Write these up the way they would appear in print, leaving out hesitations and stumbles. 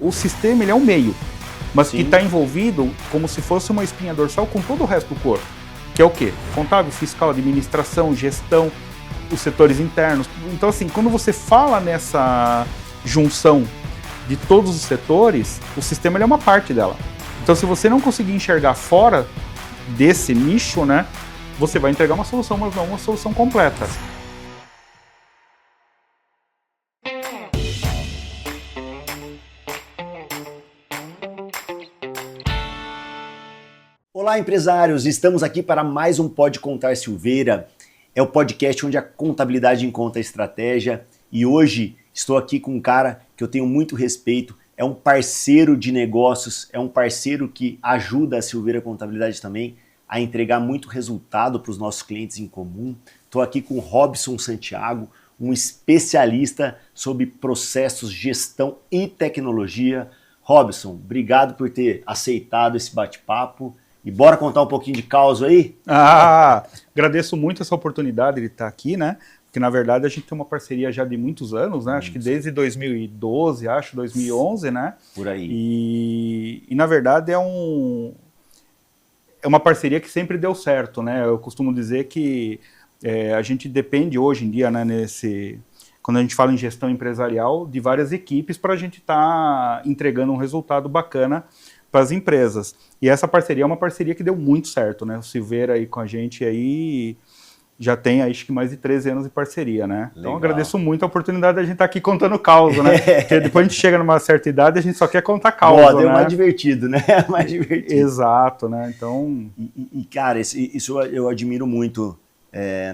o sistema ele é um meio, mas Sim. que está envolvido como se fosse uma espinha dorsal com todo o resto do corpo. Que é o quê? Contábil, fiscal, administração, gestão, os setores internos. Então, assim, quando você fala nessa junção de todos os setores, o sistema ele é uma parte dela. Então, se você não conseguir enxergar fora desse nicho, né, você vai entregar uma solução, mas não uma solução completa. Olá, empresários! Estamos aqui para mais um Pode Contar Silveira. É o podcast onde a contabilidade encontra estratégia e hoje estou aqui com um cara que eu tenho muito respeito, é um parceiro de negócios, é um parceiro que ajuda a Silveira Contabilidade também a entregar muito resultado para os nossos clientes em comum. Estou aqui com o Robson Santiago, um especialista sobre processos, gestão e tecnologia. Robson, obrigado por ter aceitado esse bate-papo. E bora contar um pouquinho de causa aí? Agradeço muito essa oportunidade de estar aqui, né? Porque, na verdade, a gente tem uma parceria já de muitos anos, né? Acho que desde 2012, 2011, né? Por aí. E na verdade, é uma parceria que sempre deu certo, né? Eu costumo dizer que a gente depende hoje em dia, né, quando a gente fala em gestão empresarial, de várias equipes para a gente estar entregando um resultado bacana para as empresas. E essa parceria é uma parceria que deu muito certo, né? O Silveira aí com a gente aí já tem, acho que mais de 13 anos de parceria, né? Legal. Então agradeço muito a oportunidade de a gente estar aqui contando causa, né? Porque depois a gente chega numa certa idade e a gente só quer contar causa, né? É mais divertido, né? É mais divertido. Exato, né? Então... E cara, isso eu admiro muito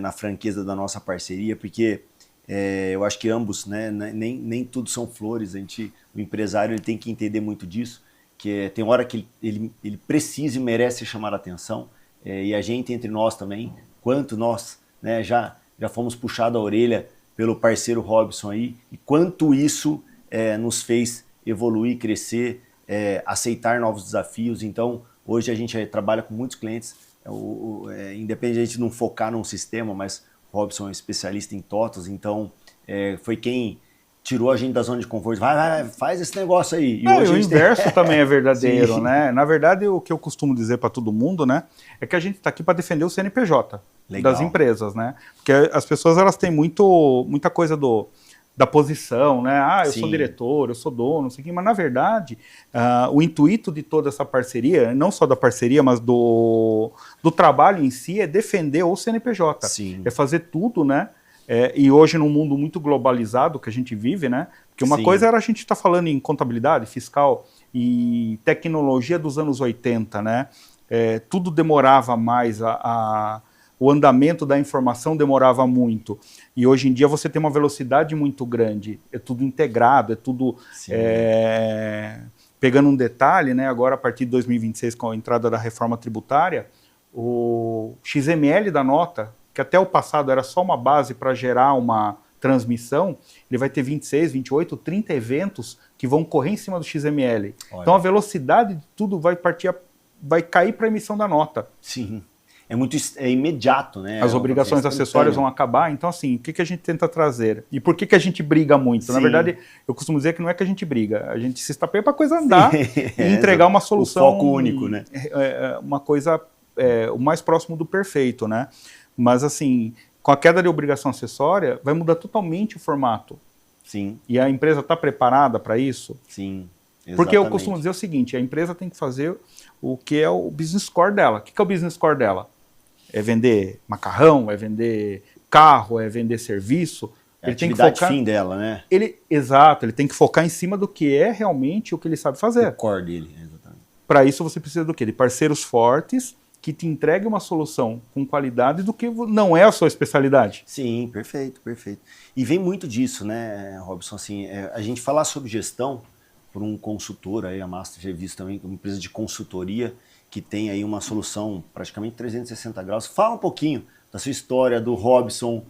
na franqueza da nossa parceria, porque eu acho que ambos, né? Nem tudo são flores. O empresário ele tem que entender muito disso, que tem hora que ele precisa e merece chamar a atenção, e a gente entre nós também, quanto nós, né, já fomos puxados a orelha pelo parceiro Robson aí, e quanto isso nos fez evoluir, crescer, aceitar novos desafios. Então hoje a gente trabalha com muitos clientes, independente de não focar num sistema, mas o Robson é um especialista em TOTOS, então foi quem tirou a gente da zona de conforto. Vai, faz esse negócio aí. E hoje o inverso também é verdadeiro, Sim. né? Na verdade, o que eu costumo dizer para todo mundo, né, é que a gente está aqui para defender o CNPJ das empresas, né? Porque as pessoas elas têm muita coisa da posição, né? Eu sou diretor, eu sou dono, não sei o quê. Mas na verdade, o intuito de toda essa parceria, não só da parceria, mas do trabalho em si, é defender o CNPJ. Sim. É fazer tudo, né? E hoje num mundo muito globalizado que a gente vive, né? Porque uma coisa era a gente estar falando em contabilidade, fiscal e tecnologia dos anos 80, né? Tudo demorava mais, o andamento da informação demorava muito. E hoje em dia você tem uma velocidade muito grande, é tudo integrado, é tudo... Pegando um detalhe, né? Agora a partir de 2026, com a entrada da reforma tributária, o XML da nota, que até o passado era só uma base para gerar uma transmissão, ele vai ter 26, 28, 30 eventos que vão correr em cima do XML. Olha. Então a velocidade de tudo vai cair para a emissão da nota. Sim, é imediato, né? As obrigações acessórias vão acabar, então assim, o que a gente tenta trazer? E por que a gente briga muito? Sim. Na verdade, eu costumo dizer que não é que a gente briga, a gente se estapeia para a coisa andar e entregar uma solução... O foco único, né? Uma coisa o mais próximo do perfeito, né? Mas, assim, com a queda de obrigação acessória, vai mudar totalmente o formato. Sim. E a empresa está preparada para isso? Sim, exatamente. Porque eu costumo dizer o seguinte, a empresa tem que fazer o que é o business core dela. O que é o business core dela? É vender macarrão, é vender carro, é vender serviço. Ele tem que focar... fim dela, né? Exato, ele tem que focar em cima do que é realmente o que ele sabe fazer. O core dele, exatamente. Para isso você precisa do quê? De parceiros fortes, que te entregue uma solução com qualidade do que não é a sua especialidade. Sim, perfeito. E vem muito disso, né, Robson? Assim, a gente falar sobre gestão por um consultor, aí, a Master Serviço também, uma empresa de consultoria, que tem aí uma solução praticamente 360 graus. Fala um pouquinho da sua história, do Robson,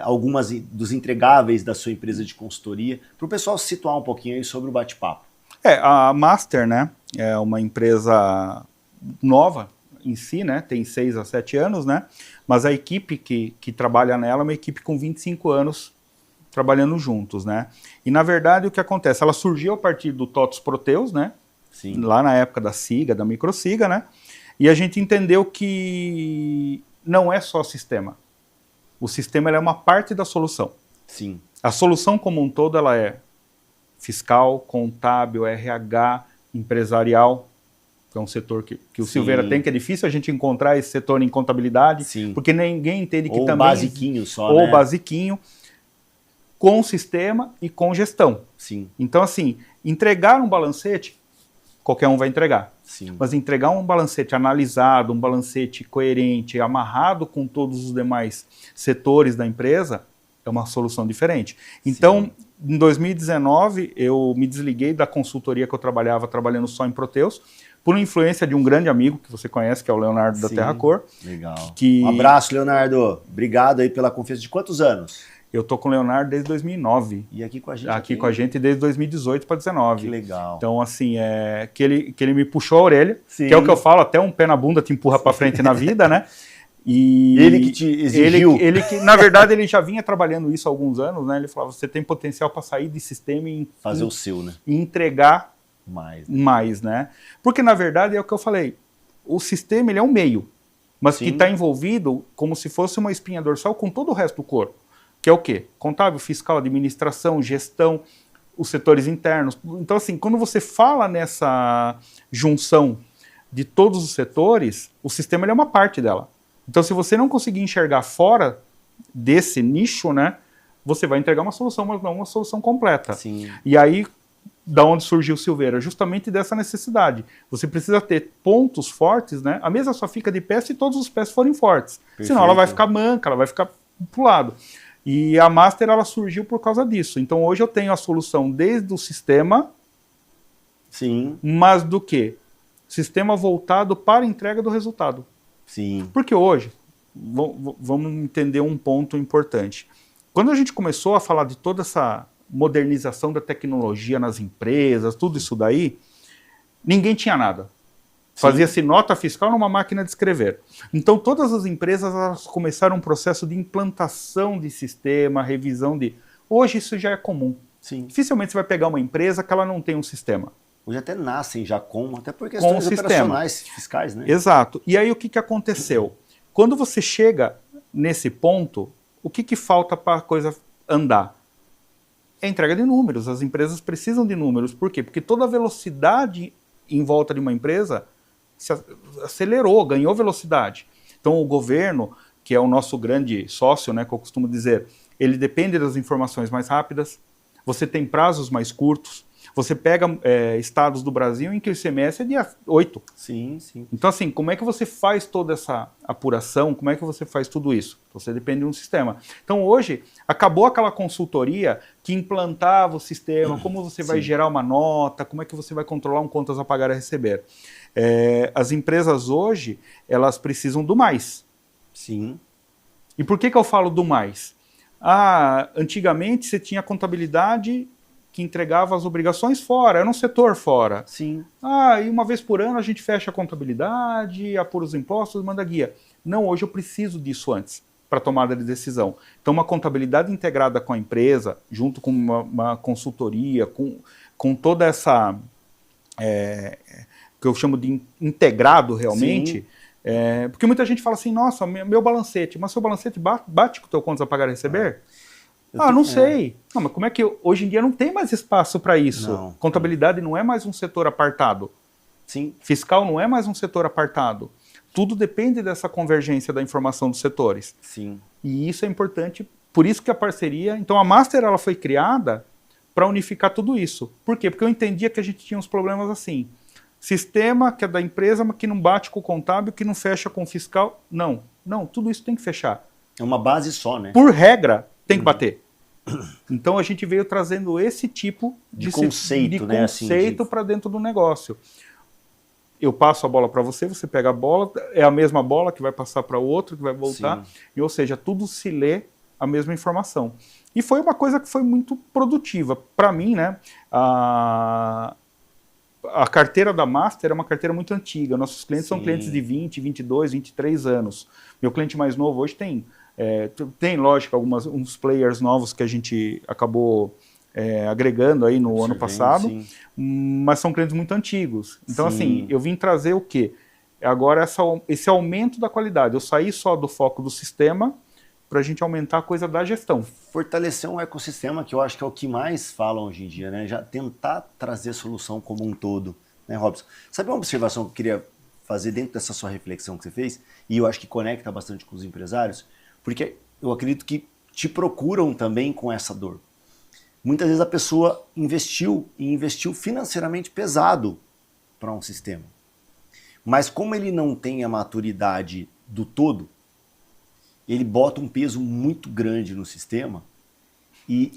algumas dos entregáveis da sua empresa de consultoria, para o pessoal se situar um pouquinho aí sobre o bate-papo. A Master, né, é uma empresa nova em si, né, tem 6 a 7 anos, né, mas a equipe que trabalha nela é uma equipe com 25 anos trabalhando juntos, né? E na verdade o que acontece? Ela surgiu a partir do TOTOS Proteus, né? Sim. Lá na época da SIGA, da MicroSIGA, né? E a gente entendeu que não é só sistema. O sistema é uma parte da solução. Sim. A solução como um todo ela é fiscal, contábil, RH, empresarial, que é um setor que o Sim. Silveira tem, que é difícil a gente encontrar esse setor em contabilidade, Sim. porque ninguém entende que ou também... basiquinho só, ou né? basiquinho, com sistema e com gestão. Sim. Então, assim, entregar um balancete, qualquer um vai entregar. Sim. Mas entregar um balancete analisado, um balancete coerente, amarrado com todos os demais setores da empresa, é uma solução diferente. Então, Sim. em 2019, eu me desliguei da consultoria que eu trabalhando só em Proteus, por influência de um grande amigo que você conhece, que é o Leonardo da Sim. TerraCor. Legal. Que... Um abraço, Leonardo. Obrigado aí pela confiança. De quantos anos? Eu tô com o Leonardo desde 2009. E aqui com a gente? Aqui com a gente desde 2018 para 2019. Que legal. Então, assim, que ele me puxou a orelha, Sim. que é o que eu falo, até um pé na bunda te empurra para frente na vida, né? E ele que te exigiu? Ele que, na verdade, ele já vinha trabalhando isso há alguns anos, né? Ele falava, você tem potencial para sair de sistema e fazer o seu, né? E entregar mais, né? Porque, na verdade, é o que eu falei, o sistema ele é um meio, mas Sim. que está envolvido como se fosse uma espinha dorsal com todo o resto do corpo. Que é o quê? Contábil, fiscal, administração, gestão, os setores internos. Então, assim, quando você fala nessa junção de todos os setores, o sistema ele é uma parte dela. Então, se você não conseguir enxergar fora desse nicho, né, você vai entregar uma solução, mas não uma solução completa. Sim. E aí, da onde surgiu o Silveira? Justamente dessa necessidade. Você precisa ter pontos fortes, né? A mesa só fica de pé se todos os pés forem fortes. Perfeito. Senão ela vai ficar manca, ela vai ficar pro lado. E a Master, ela surgiu por causa disso. Então, hoje eu tenho a solução desde o sistema, sim, mas do quê? Sistema voltado para a entrega do resultado. Sim. Porque hoje, vamos entender um ponto importante. Quando a gente começou a falar de toda essa modernização da tecnologia nas empresas, tudo isso daí, ninguém tinha nada. Fazia-se nota fiscal numa máquina de escrever. Então, todas as empresas elas começaram um processo de implantação de sistema, revisão de... Hoje isso já é comum. Sim. Dificilmente você vai pegar uma empresa que ela não tem um sistema. Hoje até nascem já até por questões operacionais, fiscais, né? Exato. E aí o que aconteceu? Quando você chega nesse ponto, o que falta para a coisa andar? É a entrega de números. As empresas precisam de números. Por quê? Porque toda a velocidade em volta de uma empresa se acelerou, ganhou velocidade. Então o governo, que é o nosso grande sócio, né, que eu costumo dizer, ele depende das informações mais rápidas, você tem prazos mais curtos, você pega estados do Brasil em que o ICMS é dia 8. Sim, sim. Então, assim, como é que você faz toda essa apuração? Como é que você faz tudo isso? Você depende de um sistema. Então, hoje, acabou aquela consultoria que implantava o sistema, como você vai gerar uma nota, como é que você vai controlar um contas a pagar e a receber. As empresas hoje, elas precisam do mais. Sim. E por que eu falo do mais? Antigamente você tinha contabilidade que entregava as obrigações fora, era um setor fora. Sim. E uma vez por ano a gente fecha a contabilidade, apura os impostos, manda guia. Não, hoje eu preciso disso antes, para tomada de decisão. Então, uma contabilidade integrada com a empresa, junto com uma consultoria, com toda essa, que eu chamo de integrado realmente, porque muita gente fala assim, nossa, meu balancete, mas seu balancete bate com o teu contas a pagar e receber? Não sei. Não, mas como é que hoje em dia não tem mais espaço para isso? Não. Contabilidade não é mais um setor apartado. Sim. Fiscal não é mais um setor apartado. Tudo depende dessa convergência da informação dos setores. Sim. E isso é importante, por isso que a parceria... Então a Master ela foi criada para unificar tudo isso. Por quê? Porque eu entendia que a gente tinha uns problemas assim. Sistema que é da empresa, mas que não bate com o contábil, que não fecha com o fiscal. Não, tudo isso tem que fechar. É uma base só, né? Por regra, tem que bater. Então a gente veio trazendo esse tipo de conceito, né? Conceito para dentro do negócio. Eu passo a bola para você, você pega a bola, é a mesma bola que vai passar para o outro, que vai voltar, e, ou seja, tudo se lê a mesma informação. E foi uma coisa que foi muito produtiva. Para mim, né, a carteira da Master é uma carteira muito antiga. Nossos clientes são clientes de 20, 22, 23 anos. Meu cliente mais novo hoje tem Tem, lógico, uns players novos que a gente acabou agregando aí no ano passado, mas são clientes muito antigos. Então, assim, eu vim trazer o quê? Agora esse aumento da qualidade. Eu saí só do foco do sistema para a gente aumentar a coisa da gestão. Fortalecer um ecossistema, que eu acho que é o que mais falam hoje em dia, né? Já tentar trazer solução como um todo, né, Robson? Sabe uma observação que eu queria fazer dentro dessa sua reflexão que você fez? E eu acho que conecta bastante com os empresários, porque eu acredito que te procuram também com essa dor. Muitas vezes a pessoa investiu financeiramente pesado para um sistema. Mas como ele não tem a maturidade do todo, ele bota um peso muito grande no sistema e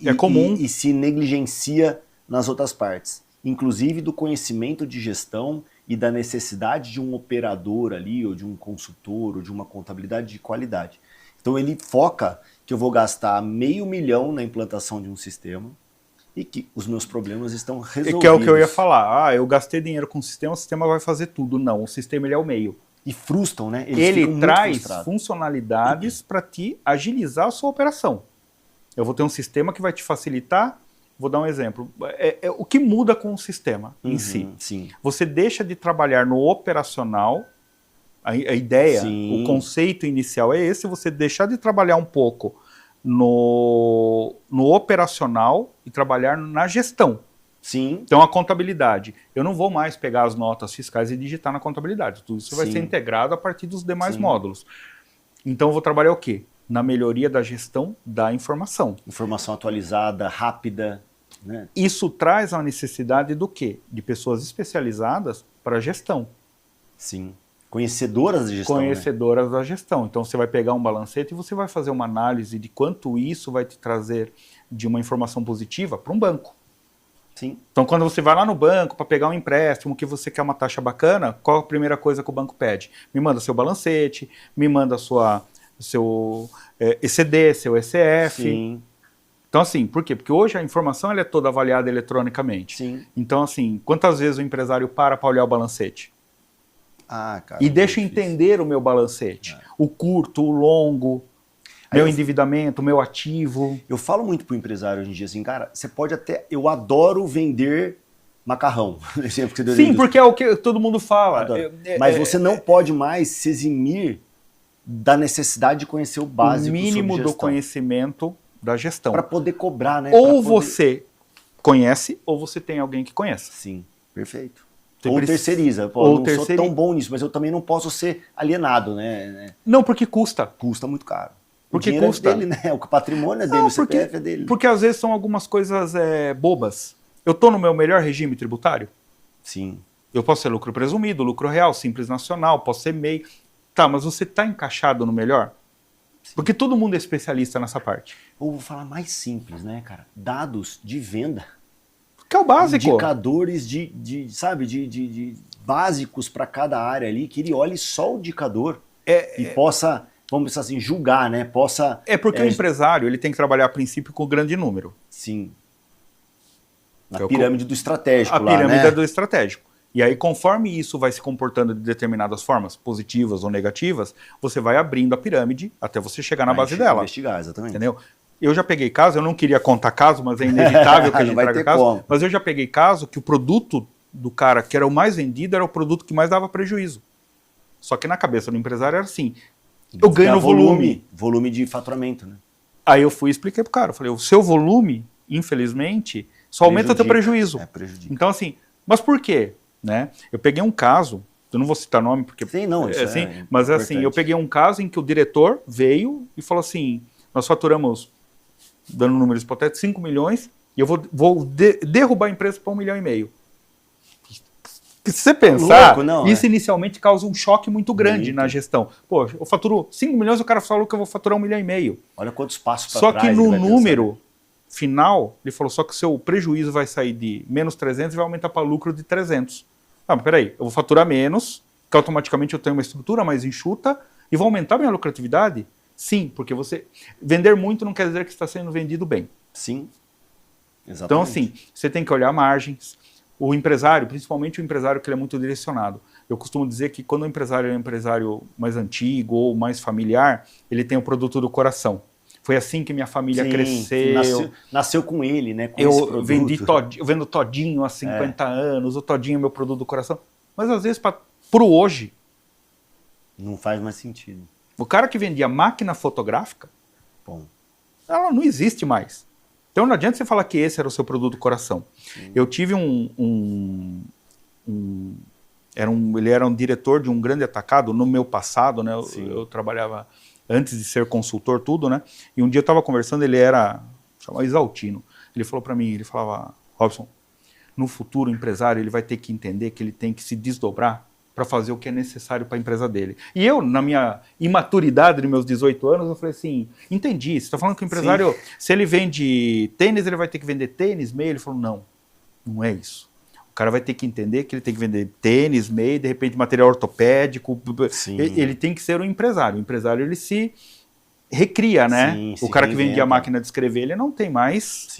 se negligencia nas outras partes. Inclusive do conhecimento de gestão e da necessidade de um operador ali, ou de um consultor, ou de uma contabilidade de qualidade. Então ele foca que eu vou gastar R$500 mil na implantação de um sistema e que os meus problemas estão resolvidos. Que é o que eu ia falar. Eu gastei dinheiro com o sistema vai fazer tudo. Não, o sistema ele é o meio. E frustram, né? Ele traz funcionalidades para te agilizar a sua operação. Eu vou ter um sistema que vai te facilitar. Vou dar um exemplo. O que muda com o sistema em si? Sim. Você deixa de trabalhar no operacional. A ideia, o conceito inicial é esse, você deixar de trabalhar um pouco no operacional e trabalhar na gestão. Sim. Então a contabilidade, eu não vou mais pegar as notas fiscais e digitar na contabilidade, tudo isso vai ser integrado a partir dos demais módulos. Então eu vou trabalhar o quê? Na melhoria da gestão da informação. Informação atualizada, rápida, né? Isso traz a necessidade do quê? De pessoas especializadas para a gestão. Sim. Conhecedoras de gestão. Conhecedoras da gestão. Então você vai pegar um balancete e você vai fazer uma análise de quanto isso vai te trazer de uma informação positiva para um banco. Sim. Então quando você vai lá no banco para pegar um empréstimo que você quer uma taxa bacana, qual a primeira coisa que o banco pede? Me manda seu balancete, me manda seu ECD, seu ECF. Sim. Então assim, por quê? Porque hoje a informação ela é toda avaliada eletronicamente. Sim. Então assim, quantas vezes o empresário para olhar o balancete? Cara, e deixa eu entender o meu balancete. O curto, o longo, meu endividamento, meu ativo. Eu falo muito pro empresário hoje em dia assim, cara, você pode até... Eu adoro vender macarrão. Sim, porque é o que todo mundo fala. Mas você não pode mais se eximir da necessidade de conhecer o básico. O mínimo do conhecimento da gestão. Para poder cobrar, né? Ou você conhece, ou você tem alguém que conhece. Sim, perfeito. Ou terceiriza. Pô, não sou tão bom nisso, mas eu também não posso ser alienado, né? Não, porque custa. Custa muito caro. Porque custa. É dele, né? O patrimônio é dele, o CPF é dele. Porque às vezes são algumas coisas bobas. Eu estou no meu melhor regime tributário? Sim. Eu posso ser lucro presumido, lucro real, simples nacional, posso ser MEI. Tá, mas você está encaixado no melhor? Sim. Porque todo mundo é especialista nessa parte. Ou vou falar mais simples, né, cara? Dados de venda. Que é o básico. Indicadores de básicos para cada área ali, que ele olhe só o indicador e possa, vamos pensar assim, julgar, né? Porque o empresário ele tem que trabalhar a princípio com o grande número. Sim. Na pirâmide do estratégico. A pirâmide do estratégico. E aí, conforme isso vai se comportando de determinadas formas, positivas ou negativas, você vai abrindo a pirâmide até você chegar na base dela. Investigar, exatamente. Entendeu? Eu já peguei caso, eu não queria contar caso, mas é inevitável que a gente traga caso. Mas eu já peguei caso que o produto do cara que era o mais vendido era o produto que mais dava prejuízo. Só que na cabeça do empresário era assim, eu ganho no volume. Volume de faturamento, né? Aí eu fui e expliquei pro cara, eu falei, o seu volume, infelizmente, só aumenta o teu prejuízo. Prejudica. Então assim, mas por quê? Né? Eu peguei um caso, eu não vou citar nome porque... Sim, não, isso assim, mas assim, eu peguei um caso em que o diretor veio e falou assim, nós faturamos, dando números hipotéticos, 5 milhões, e eu vou derrubar a empresa para 1,5 milhão. Se você pensar, isso inicialmente causa um choque muito grande na gestão. Pô, eu faturo 5 milhões, o cara falou que eu vou faturar 1,5 milhão. Olha quantos passos para trás. Só que no número final, ele falou só que o seu prejuízo vai sair de menos 300 e vai aumentar para lucro de 300. Ah, mas peraí, eu vou faturar menos, que automaticamente eu tenho uma estrutura mais enxuta, e vou aumentar minha lucratividade? Sim, porque você... Vender muito não quer dizer que está sendo vendido bem. Sim, exatamente. Então, assim, você tem que olhar margens, O empresário, principalmente o empresário que ele é muito direcionado. Eu costumo dizer que quando o empresário é um empresário mais antigo ou mais familiar, ele tem o produto do coração. Foi assim que minha família cresceu. Nasceu com ele, né? Com Eu vendo todinho há 50 anos, o todinho é meu produto do coração. Mas às vezes, pro hoje... Não faz mais sentido. O cara que vendia máquina fotográfica, Bom. ela não existe mais. Então não adianta você falar que esse era o seu produto do coração. Sim. Eu tive ele era um diretor de um grande atacado no meu passado, né? Eu trabalhava antes de ser consultor, tudo, né? E um dia eu estava conversando, ele era chamado Exaltino. Ele falou para mim, ele falava, Robson, no futuro o empresário ele vai ter que entender que ele tem que se desdobrar para fazer o que é necessário para a empresa dele. E eu, na minha imaturidade de meus 18 anos, eu falei assim, entendi, você está falando que o empresário, se ele vende tênis, ele vai ter que vender tênis, meia? Ele falou, não é isso. O cara vai ter que entender que ele tem que vender tênis, meia, de repente material ortopédico. Ele tem que ser um empresário. O empresário, ele se recria, né? O cara que vendia a máquina de escrever, ele não tem mais...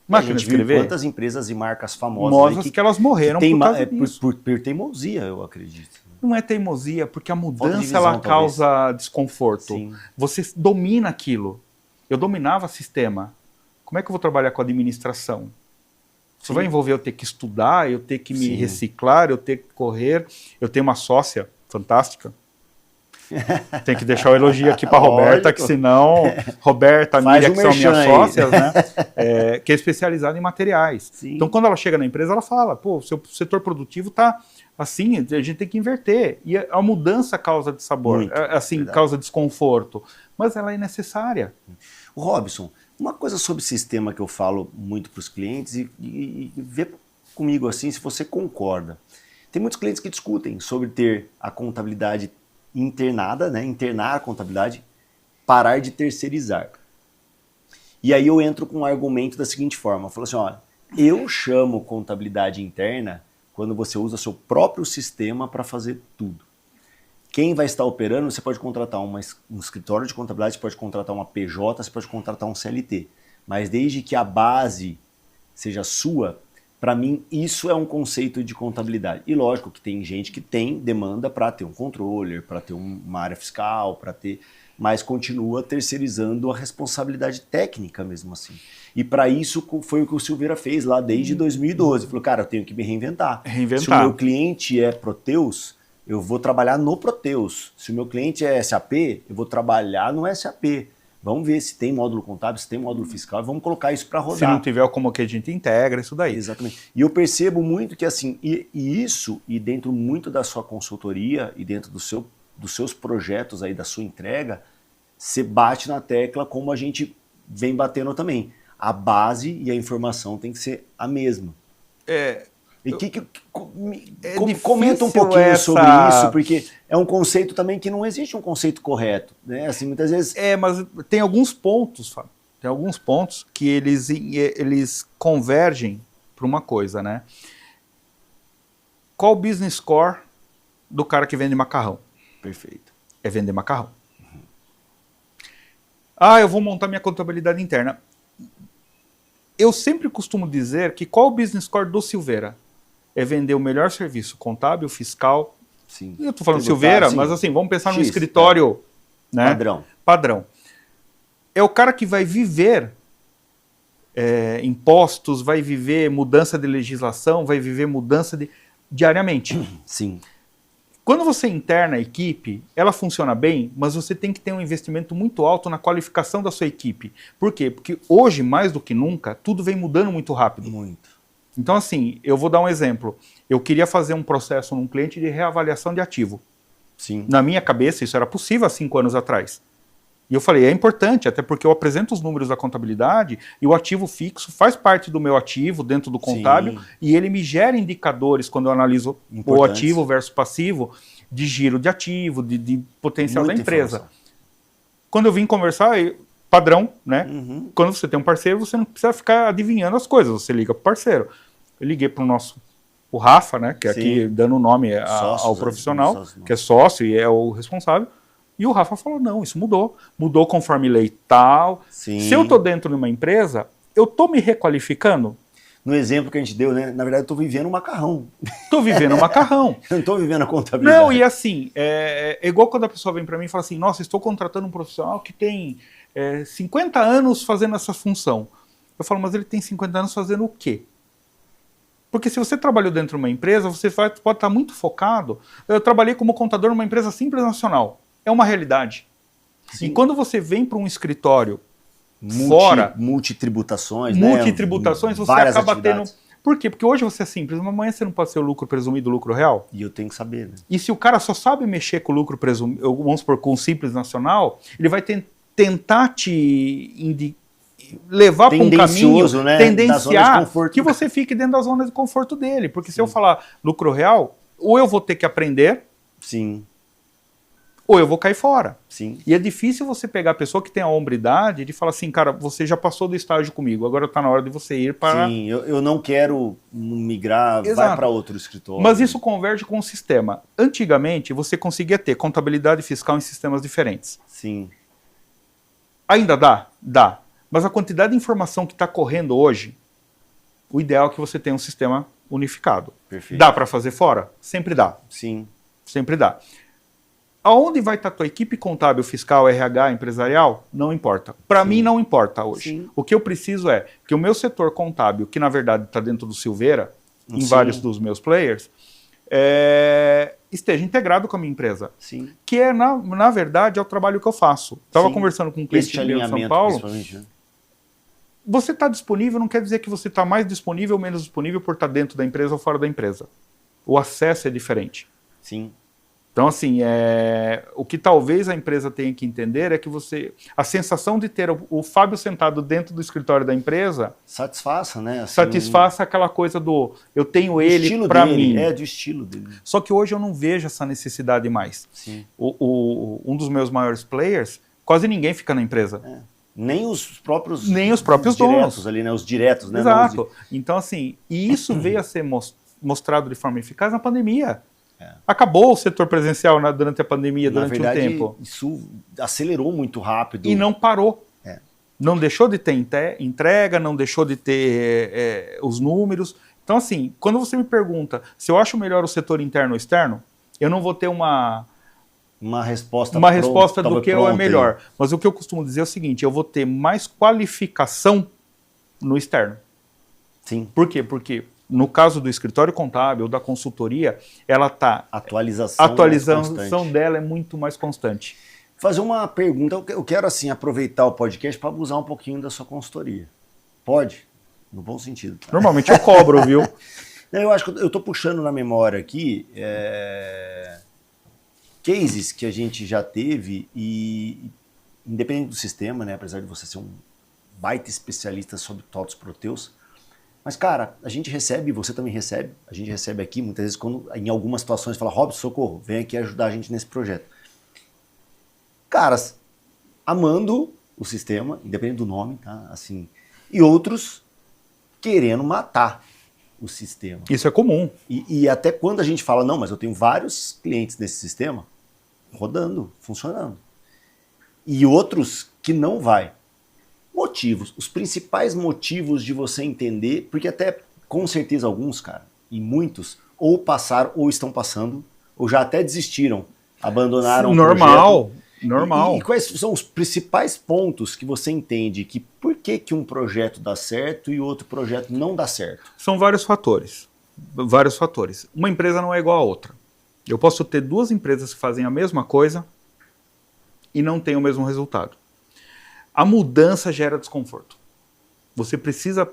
máquina de escrever. Quantas empresas e marcas famosas que elas morreram por teimosia, eu acredito. Não é teimosia, porque a mudança ela causa desconforto. Sim. Você domina aquilo. Eu dominava sistema. Como é que eu vou trabalhar com administração? Isso vai envolver eu ter que estudar, eu ter que me reciclar, eu ter que correr. Eu tenho uma sócia fantástica. Tem que deixar o elogio aqui para a Roberta, que senão Roberta, Miriam, que são minhas sócias, né? Que é especializada em materiais. Sim. Então, quando ela chega na empresa, ela fala, pô, o seu setor produtivo está assim, a gente tem que inverter. E a mudança causa de sabor, causa desconforto, mas ela é necessária. O Robson, uma coisa sobre sistema que eu falo muito para os clientes e vê comigo assim se você concorda. Tem muitos clientes que discutem sobre ter a contabilidade internada, né, internar a contabilidade, parar de terceirizar. E aí eu entro com um argumento da seguinte forma, eu falo assim, olha, eu chamo contabilidade interna quando você usa seu próprio sistema para fazer tudo. Quem vai estar operando, você pode contratar um escritório de contabilidade, você pode contratar uma PJ, você pode contratar um CLT. Mas desde que a base seja sua, para mim isso é um conceito de contabilidade. E lógico que tem gente que tem demanda para ter um controller, para ter uma área fiscal, para ter... mas continua terceirizando a responsabilidade técnica mesmo assim. E para isso foi o que o Silveira fez lá desde 2012. Falou, cara, eu tenho que me reinventar. Se o meu cliente é Proteus, eu vou trabalhar no Proteus. Se o meu cliente é SAP, eu vou trabalhar no SAP. Vamos ver se tem módulo contábil, se tem módulo fiscal, vamos colocar isso para rodar. Se não tiver, como que a gente integra isso daí. Exatamente. E eu percebo muito que assim, e dentro muito da sua consultoria e dentro dos seus projetos aí, da sua entrega, você bate na tecla como a gente vem batendo também. A base e a informação tem que ser a mesma. Comenta um pouquinho sobre isso, porque é um conceito também que não existe um conceito correto, né? Assim, muitas vezes... mas tem alguns pontos, Fábio. Tem alguns pontos que eles convergem para uma coisa, né? Qual o business score do cara que vende macarrão? Perfeito. É vender macarrão. Eu vou montar minha contabilidade interna. Eu sempre costumo dizer que qual o business score do Silveira? É vender o melhor serviço contábil, fiscal. Sim. Eu estou falando Silveira, mas assim, vamos pensar num escritório né? Padrão. É o cara que vai viver impostos, vai viver mudança de legislação, vai viver mudança diariamente. Sim. Quando você interna a equipe, ela funciona bem, mas você tem que ter um investimento muito alto na qualificação da sua equipe. Por quê? Porque hoje, mais do que nunca, tudo vem mudando muito rápido. Muito. Então, assim, eu vou dar um exemplo. Eu queria fazer um processo num cliente de reavaliação de ativo. Sim. Na minha cabeça, isso era possível há 5 anos atrás. E eu falei, é importante, até porque eu apresento os números da contabilidade e o ativo fixo faz parte do meu ativo dentro do contábil. Sim. E ele me gera indicadores quando eu analiso o ativo versus passivo, de giro de ativo, de potencial da empresa. Informação. Quando eu vim conversar, padrão, né? Uhum. Quando você tem um parceiro, você não precisa ficar adivinhando as coisas, você liga para o parceiro. Eu liguei para o Rafa, né? Que é aqui dando o nome ao profissional, que é sócio e é o responsável. E o Rafa falou, não, isso mudou. Mudou conforme lei tal. Sim. Se eu estou dentro de uma empresa, eu estou me requalificando? no exemplo que a gente deu, né? Na verdade, eu estou vivendo um macarrão. Estou vivendo um macarrão. Eu não estou vivendo a contabilidade. Não, e assim, é igual quando a pessoa vem para mim e fala assim, nossa, estou contratando um profissional que tem 50 anos fazendo essa função. Eu falo, mas ele tem 50 anos fazendo o quê? Porque se você trabalhou dentro de uma empresa, você pode estar muito focado. Eu trabalhei como contador numa empresa simples nacional. É uma realidade. Sim. E quando você vem para um escritório fora... Multitributações, Multitributações, você acaba tendo... Por quê? Porque hoje você é simples, mas amanhã você não pode ser o lucro presumido, o lucro real. E eu tenho que saber, né? E se o cara só sabe mexer com o lucro presumido, vamos supor, com o simples nacional, ele vai tentar te levar para um caminho, né? Tendenciar que você fique dentro da zona de conforto dele. Porque se eu falar lucro real, ou eu vou ter que aprender, sim, ou eu vou cair fora. Sim. E é difícil você pegar a pessoa que tem a hombridade e falar assim, cara, você já passou do estágio comigo, agora está na hora de você ir para... Sim, eu não quero migrar, Exato. Vai para outro escritório. Mas isso converge com o sistema. Antigamente, você conseguia ter contabilidade fiscal em sistemas diferentes. Sim. Ainda dá? Dá. Mas a quantidade de informação que está correndo hoje, o ideal é que você tenha um sistema unificado. Perfeito. Dá para fazer fora? Sempre dá. Sim. Sempre dá. Aonde vai estar a tua equipe contábil, fiscal, RH, empresarial? Não importa. Para mim não importa hoje. Sim. O que eu preciso é que o meu setor contábil, que na verdade está dentro do Silveira, em vários dos meus players, esteja integrado com a minha empresa. Sim. Que é, na verdade, é o trabalho que eu faço. Estava conversando com um cliente de São Paulo. Né? Você está disponível não quer dizer que você está mais disponível ou menos disponível por estar dentro da empresa ou fora da empresa. O acesso é diferente. Sim. Então, assim, o que talvez a empresa tenha que entender é que a sensação de ter o Fábio sentado dentro do escritório da empresa... Satisfaça, né? Assim, satisfaça aquela coisa do eu tenho ele para mim. É, do estilo dele. Só que hoje eu não vejo essa necessidade mais. Sim. Um dos meus maiores players, quase ninguém fica na empresa. Nem os próprios donos ali, né? Os diretos, né? Exato. Então, assim, e isso veio a ser mostrado de forma eficaz na pandemia. Acabou o setor presencial durante a pandemia, durante um tempo. Isso acelerou muito rápido. E não parou. Não deixou de ter entrega, não deixou de ter os números. Então, assim, quando você me pergunta se eu acho melhor o setor interno ou externo, eu não vou ter uma resposta do que é melhor. Mas o que eu costumo dizer é o seguinte, eu vou ter mais qualificação no externo. Sim. Por quê? Porque no caso do escritório contábil, da consultoria, ela está... A atualização dela é muito mais constante. Fazer uma pergunta, eu quero assim aproveitar o podcast para abusar um pouquinho da sua consultoria. Pode? No bom sentido. Tá? Normalmente eu cobro, viu? Eu acho que eu estou puxando na memória aqui cases que a gente já teve e independente do sistema, né, apesar de você ser um baita especialista sobre TOTS Proteus, mas, cara, a gente recebe, você também recebe, a gente recebe aqui, muitas vezes, quando em algumas situações, fala, Robson, socorro, vem aqui ajudar a gente nesse projeto. Caras amando o sistema, independente do nome, tá? Assim, e outros querendo matar o sistema. Isso é comum. E até quando a gente fala, não, mas eu tenho vários clientes nesse sistema rodando, funcionando. E outros que não vai. Motivos, os principais motivos de você entender, porque até com certeza alguns, cara, e muitos, ou passaram, ou estão passando, ou já até desistiram, abandonaram o projeto. Normal. E quais são os principais pontos que você entende que por que um projeto dá certo e outro projeto não dá certo? São vários fatores. Vários fatores. Uma empresa não é igual a outra. Eu posso ter duas empresas que fazem a mesma coisa e não têm o mesmo resultado. A mudança gera desconforto. Você precisa...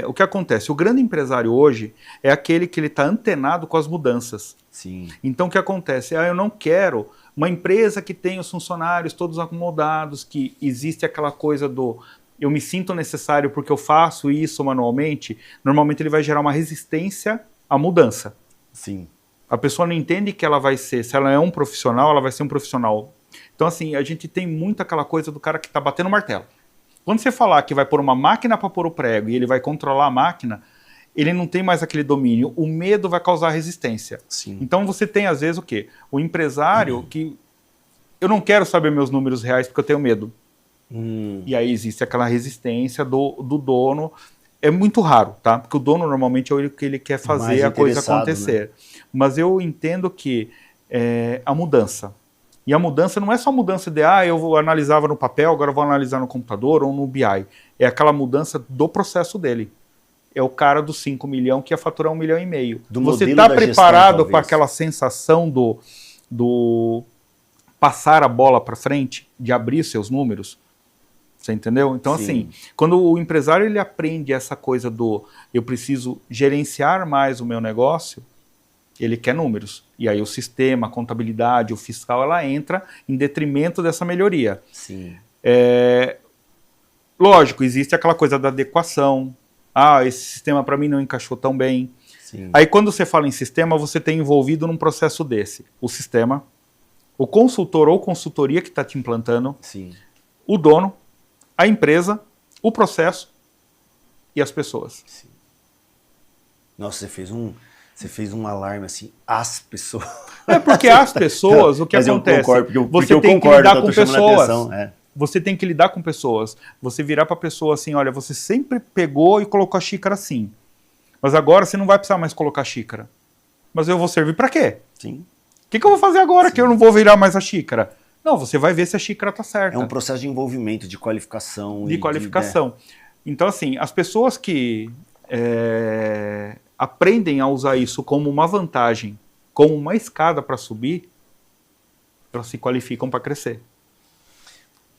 o que acontece? O grande empresário hoje é aquele que ele está antenado com as mudanças. Sim. Então o que acontece? Eu não quero uma empresa que tem os funcionários todos acomodados, que existe aquela coisa do... Eu me sinto necessário porque eu faço isso manualmente. Normalmente ele vai gerar uma resistência à mudança. Sim. A pessoa não entende que ela vai ser... Se ela é um profissional, ela vai ser um profissional. Então, assim, a gente tem muito aquela coisa do cara que está batendo martelo. Quando você falar que vai pôr uma máquina para pôr o prego e ele vai controlar a máquina, ele não tem mais aquele domínio. O medo vai causar resistência. Sim. Então, você tem, às vezes, o quê? O empresário que... Eu não quero saber meus números reais porque eu tenho medo. E aí existe aquela resistência do dono. é muito raro, tá? Porque o dono normalmente é o que ele quer fazer a coisa acontecer. Né? Mas eu entendo que a mudança. E a mudança não é só mudança de, eu analisava no papel, agora eu vou analisar no computador ou no BI. É aquela mudança do processo dele. É o cara dos 5 milhões que ia faturar 1,5 milhão. Você está preparado para aquela sensação do passar a bola para frente, de abrir seus números? Você entendeu? Então, sim. Assim, quando o empresário ele aprende essa coisa do eu preciso gerenciar mais o meu negócio, ele quer números. E aí o sistema, a contabilidade, o fiscal, ela entra em detrimento dessa melhoria. Sim. Lógico, existe aquela coisa da adequação. Esse sistema para mim não encaixou tão bem. Sim. Aí quando você fala em sistema, você tem envolvido num processo desse. O sistema, o consultor ou consultoria que está te implantando, sim. o dono, a empresa, o processo e as pessoas. Sim. Nossa, você fez um alarme assim, as pessoas. Porque as pessoas, o que acontece? Eu concordo, você tem que lidar com pessoas. Você tem que lidar com pessoas. Você virar para a pessoa assim, olha, você sempre pegou e colocou a xícara assim. Mas agora você não vai precisar mais colocar a xícara. Mas eu vou servir para quê? Sim. O que eu vou fazer agora que eu não vou virar mais a xícara? Não, você vai ver se a xícara está certa. É um processo de envolvimento, de qualificação. De qualificação. Então, assim, as pessoas que aprendem a usar isso como uma vantagem, como uma escada para subir, elas se qualificam para crescer.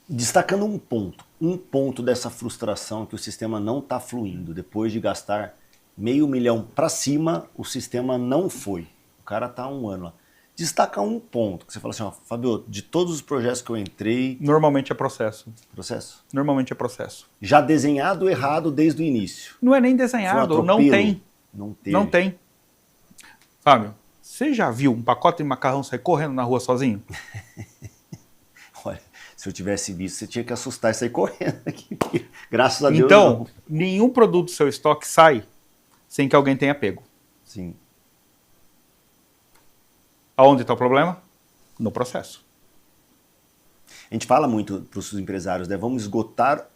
Destacando um ponto dessa frustração que o sistema não está fluindo, depois de gastar 500 mil para cima, o sistema não foi. O cara está há 1 ano lá. Destaca um ponto, que você fala assim, Fabio, de todos os projetos que eu entrei... Normalmente é processo. Processo? Normalmente é processo. Já desenhado errado desde o início. Não é nem desenhado, não tem. Não tem. Fábio, você já viu um pacote de macarrão sair correndo na rua sozinho? Olha, se eu tivesse visto, você tinha que assustar e sair correndo aqui. Graças a Deus. Então, nenhum produto do seu estoque sai sem que alguém tenha pego. Sim. Aonde está o problema? No processo. A gente fala muito para os empresários, né? Vamos esgotar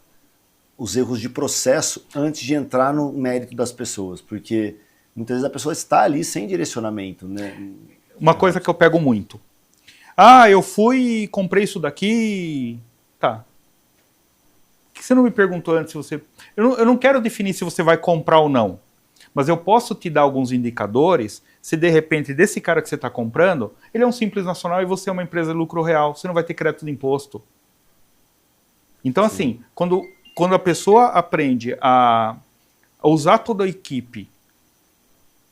os erros de processo antes de entrar no mérito das pessoas, porque muitas vezes a pessoa está ali sem direcionamento, né? Uma coisa que eu pego muito. Eu fui e comprei isso daqui. Tá. Por que você não me perguntou antes se você... Eu não quero definir se você vai comprar ou não, mas eu posso te dar alguns indicadores se de repente desse cara que você está comprando, ele é um simples nacional e você é uma empresa de lucro real, você não vai ter crédito de imposto. Então, assim, quando a pessoa aprende a usar toda a equipe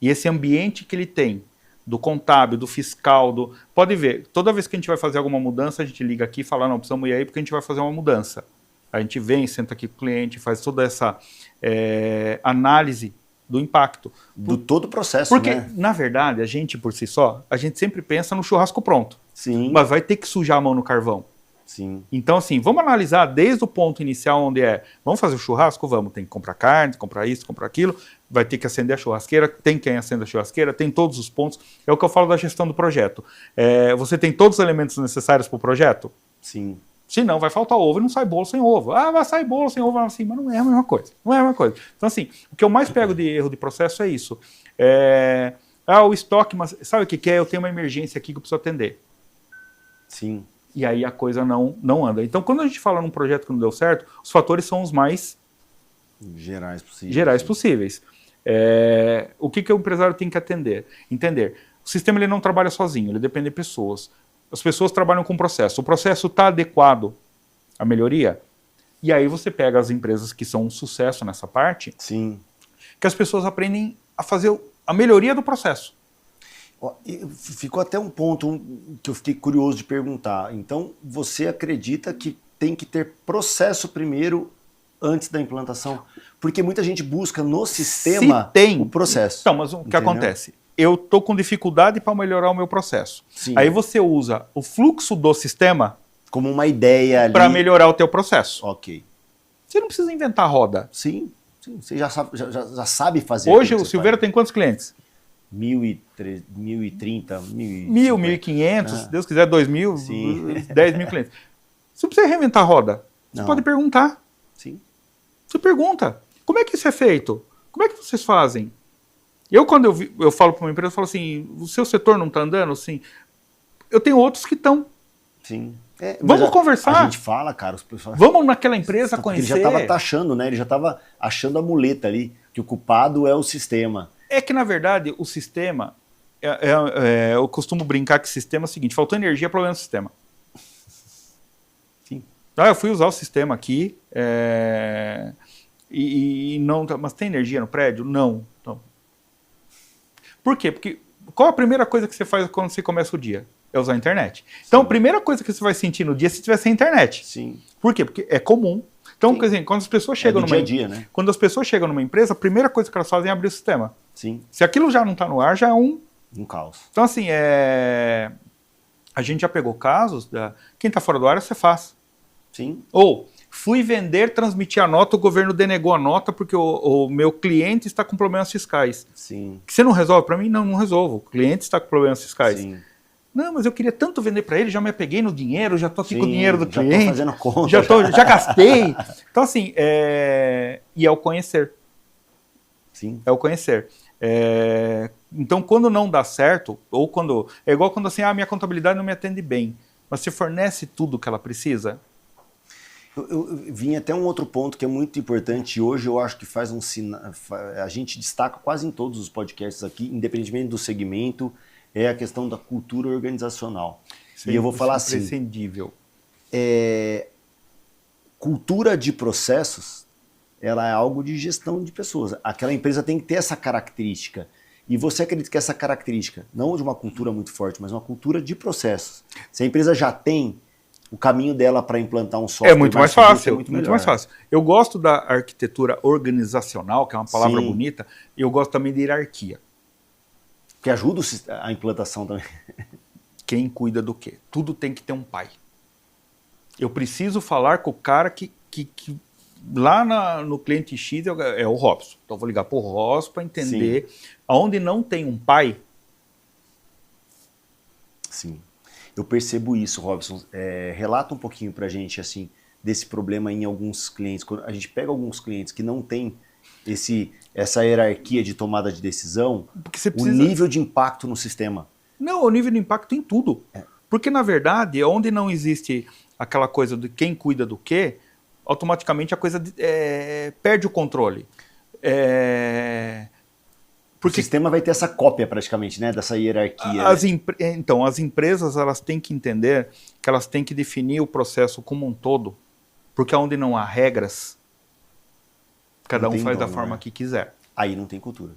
e esse ambiente que ele tem, do contábil, do fiscal, pode ver, toda vez que a gente vai fazer alguma mudança, a gente liga aqui e fala, não, precisamos ir aí porque a gente vai fazer uma mudança. A gente vem, senta aqui com o cliente, faz toda essa análise do impacto. Do todo o processo, porque, né? Na verdade, a gente, por si só, a gente sempre pensa no churrasco pronto. Sim. Mas vai ter que sujar a mão no carvão. Sim. Então, assim, vamos analisar desde o ponto inicial onde vamos fazer o churrasco? Vamos, tem que comprar carne, comprar isso, comprar aquilo, vai ter que acender a churrasqueira, tem quem acenda a churrasqueira, tem todos os pontos. É o que eu falo da gestão do projeto. Você tem todos os elementos necessários para o projeto? Sim. Se não, vai faltar ovo e não sai bolo sem ovo. Vai sair bolo sem ovo, assim, mas não é a mesma coisa. Não é a mesma coisa. Então, assim, o que eu mais pego de erro de processo é isso. O estoque, mas sabe o que é? Eu tenho uma emergência aqui que eu preciso atender. Sim. E aí a coisa não anda. Então, quando a gente fala num projeto que não deu certo, os fatores são os mais gerais possíveis. O que o empresário tem que entender? O sistema ele não trabalha sozinho, ele depende de pessoas. As pessoas trabalham com processo. O processo está adequado à melhoria? E aí você pega as empresas que são um sucesso nessa parte, sim, que as pessoas aprendem a fazer a melhoria do processo. Ficou até um ponto que eu fiquei curioso de perguntar. Então, você acredita que tem que ter processo primeiro antes da implantação? Porque muita gente busca no sistema o processo. Então, mas o que acontece? Eu estou com dificuldade para melhorar o meu processo. Sim. Aí você usa o fluxo do sistema como uma ideia ali para melhorar o teu processo. Ok. Você não precisa inventar roda. Sim. Você já sabe fazer. Hoje o Silveira tem quantos clientes? 1.030, 1.000, 1.500, Deus quiser 2.000, 10 mil clientes. Você não precisa reinventar roda. Você pode perguntar. Sim. Você pergunta. Como é que isso é feito? Como é que vocês fazem? Quando eu falo para uma empresa, eu falo assim, o seu setor não está andando? Assim, eu tenho outros que estão. Sim. Vamos conversar. A gente fala, cara, os pessoal... Vamos naquela empresa conhecer. Ele já estava taxando, né? Ele já estava achando a muleta ali, que o culpado é o sistema. É que, na verdade, o sistema... eu costumo brincar que o sistema é o seguinte, faltou energia, problema do sistema. Sim. Eu fui usar o sistema aqui, e não... Mas tem energia no prédio? Não. Então, por quê? Porque qual a primeira coisa que você faz quando você começa o dia? É usar a internet. Então, a primeira coisa que você vai sentir no dia é se tiver sem internet. Sim. Por quê? Porque é comum. Então, quer dizer, quando as pessoas chegam dia a dia, né? Quando as pessoas chegam numa empresa, a primeira coisa que elas fazem é abrir o sistema. Sim. Se aquilo já não está no ar, já é um caos. Então, assim, a gente já pegou casos quem está fora do ar, você faz. Sim. Ou, fui vender, transmitir a nota, o governo denegou a nota porque o meu cliente está com problemas fiscais. Sim. Que você não resolve? Para mim, não resolvo. O cliente está com problemas fiscais. Sim. Não, mas eu queria tanto vender para ele, já me apeguei no dinheiro, já estou aqui com o dinheiro do cliente. Já estou fazendo conta. Já gastei. Então, assim, e é o conhecer. Sim. É o conhecer. Então, quando não dá certo, ou quando... É igual quando assim, minha contabilidade não me atende bem, mas você fornece tudo o que ela precisa. Eu vim até um outro ponto que é muito importante, e hoje eu acho que faz um sinal... A gente destaca quase em todos os podcasts aqui, independentemente do segmento, é a questão da cultura organizacional. Sim, e eu vou falar assim... Imprescindível. Cultura de processos, ela é algo de gestão de pessoas. Aquela empresa tem que ter essa característica. E você acredita que essa característica, não de uma cultura muito forte, mas uma cultura de processos. Se a empresa já tem, o caminho dela para implantar um software... É muito mais fácil, muito mais fácil. Eu gosto da arquitetura organizacional, que é uma palavra bonita, e eu gosto também de hierarquia. Que ajuda a implantação também. Quem cuida do quê? Tudo tem que ter um pai. Eu preciso falar com o cara que lá no cliente X é o Robson. Então eu vou ligar para o Robson para entender. Sim. Aonde não tem um pai. Sim. Eu percebo isso, Robson. Relata um pouquinho para a gente assim, desse problema em alguns clientes. Quando a gente pega alguns clientes que não tem essa hierarquia de tomada de decisão, o nível de impacto no sistema. Não, o nível de impacto em tudo. Porque, na verdade, onde não existe aquela coisa de quem cuida do quê, automaticamente a coisa perde o controle. Porque o sistema vai ter essa cópia, praticamente, né, dessa hierarquia. Então, as empresas elas têm que entender que elas têm que definir o processo como um todo, porque onde não há regras, cada um faz da forma que quiser. Aí não tem cultura.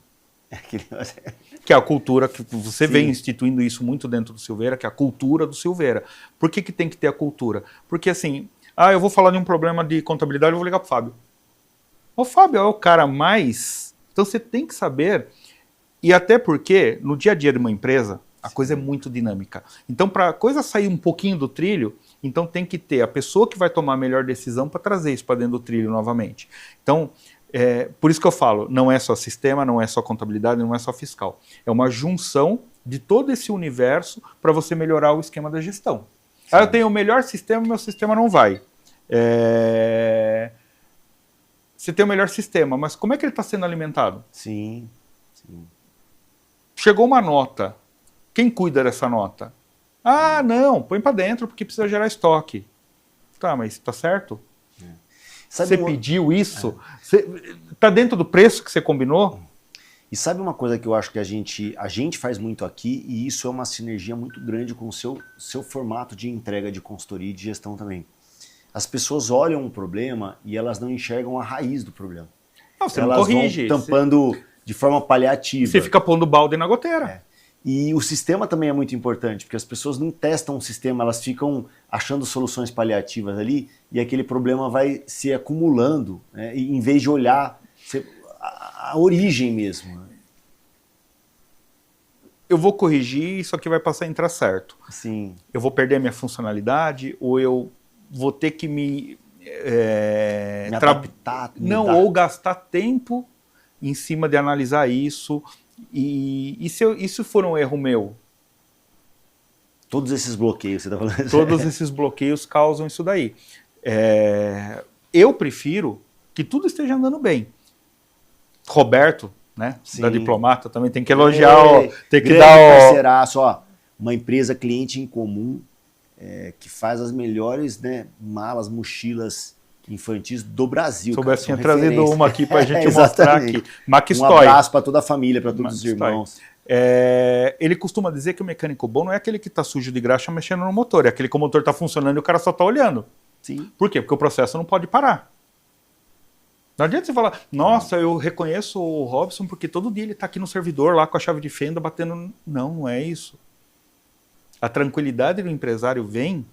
Que é a cultura que você vem instituindo isso muito dentro do Silveira, que é a cultura do Silveira. Por que tem que ter a cultura? Porque assim, eu vou falar de um problema de contabilidade, eu vou ligar pro Fábio. O Fábio é o cara mais... Então você tem que saber, e até porque no dia a dia de uma empresa, a coisa é muito dinâmica. Então para a coisa sair um pouquinho do trilho, então tem que ter a pessoa que vai tomar a melhor decisão para trazer isso para dentro do trilho novamente. Então... por isso que eu falo, não é só sistema, não é só contabilidade, não é só fiscal. É uma junção de todo esse universo para você melhorar o esquema da gestão. Eu tenho o melhor sistema, meu sistema não vai. Você tem o melhor sistema, mas como é que ele está sendo alimentado? Sim. Chegou uma nota. Quem cuida dessa nota? Não, põe para dentro porque precisa gerar estoque. Tá, mas está certo? Você pediu isso? Está dentro do preço que você combinou? E sabe uma coisa que eu acho que a gente faz muito aqui, e isso é uma sinergia muito grande com o seu formato de entrega de consultoria e de gestão também. As pessoas olham um problema e elas não enxergam a raiz do problema. Você não corrige. Elas vão tampando de forma paliativa. Você fica pondo balde na goteira. E o sistema também é muito importante, porque as pessoas não testam o sistema, elas ficam achando soluções paliativas ali, e aquele problema vai se acumulando, né, em vez de olhar a origem mesmo. Né? Eu vou corrigir, isso aqui vai passar a entrar certo. Sim. Eu vou perder a minha funcionalidade, ou eu vou ter que me adaptar. Ou gastar tempo em cima de analisar isso. E se isso for um erro meu? Todos esses bloqueios, você está falando? Todos esses bloqueios causam isso daí. Eu prefiro que tudo esteja andando bem. Roberto, né, Sim. da Diplomata, também tem que elogiar, tem que grande dar o... parceiraço, ó, uma empresa cliente em comum que faz as melhores, né, malas, mochilas infantis do Brasil. Soubesse, cara, tinha trazido referência. uma aqui pra gente mostrar aqui. Um Macstoy. abraço para toda a família, para todos os irmãos. Ele costuma dizer que o mecânico bom não é aquele que está sujo de graxa mexendo no motor, é aquele que o motor está funcionando e o cara só está olhando. Sim. Por quê? Porque o processo não pode parar. Não adianta você falar, nossa, eu reconheço o Robson porque todo dia ele está aqui no servidor, lá com a chave de fenda, batendo... Não, não é isso. A tranquilidade do empresário vem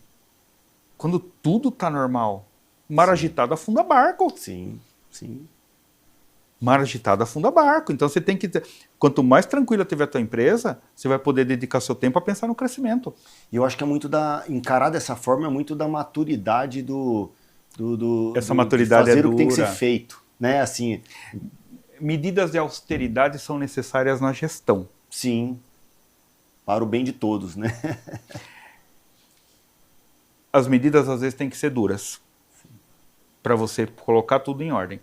quando tudo está normal. Mar agitado afunda barco. Sim, sim. Mar agitado afunda barco. Então você tem que ter... Quanto mais tranquila tiver a tua empresa, você vai poder dedicar seu tempo a pensar no crescimento. E eu acho que é muito encarar dessa forma é muito da maturidade Essa maturidade de fazer é o que tem que ser dura. feito, né? Assim, medidas de austeridade são necessárias na gestão. sim. Para o bem de todos, né? As medidas às vezes têm que ser duras. Para você colocar tudo em ordem.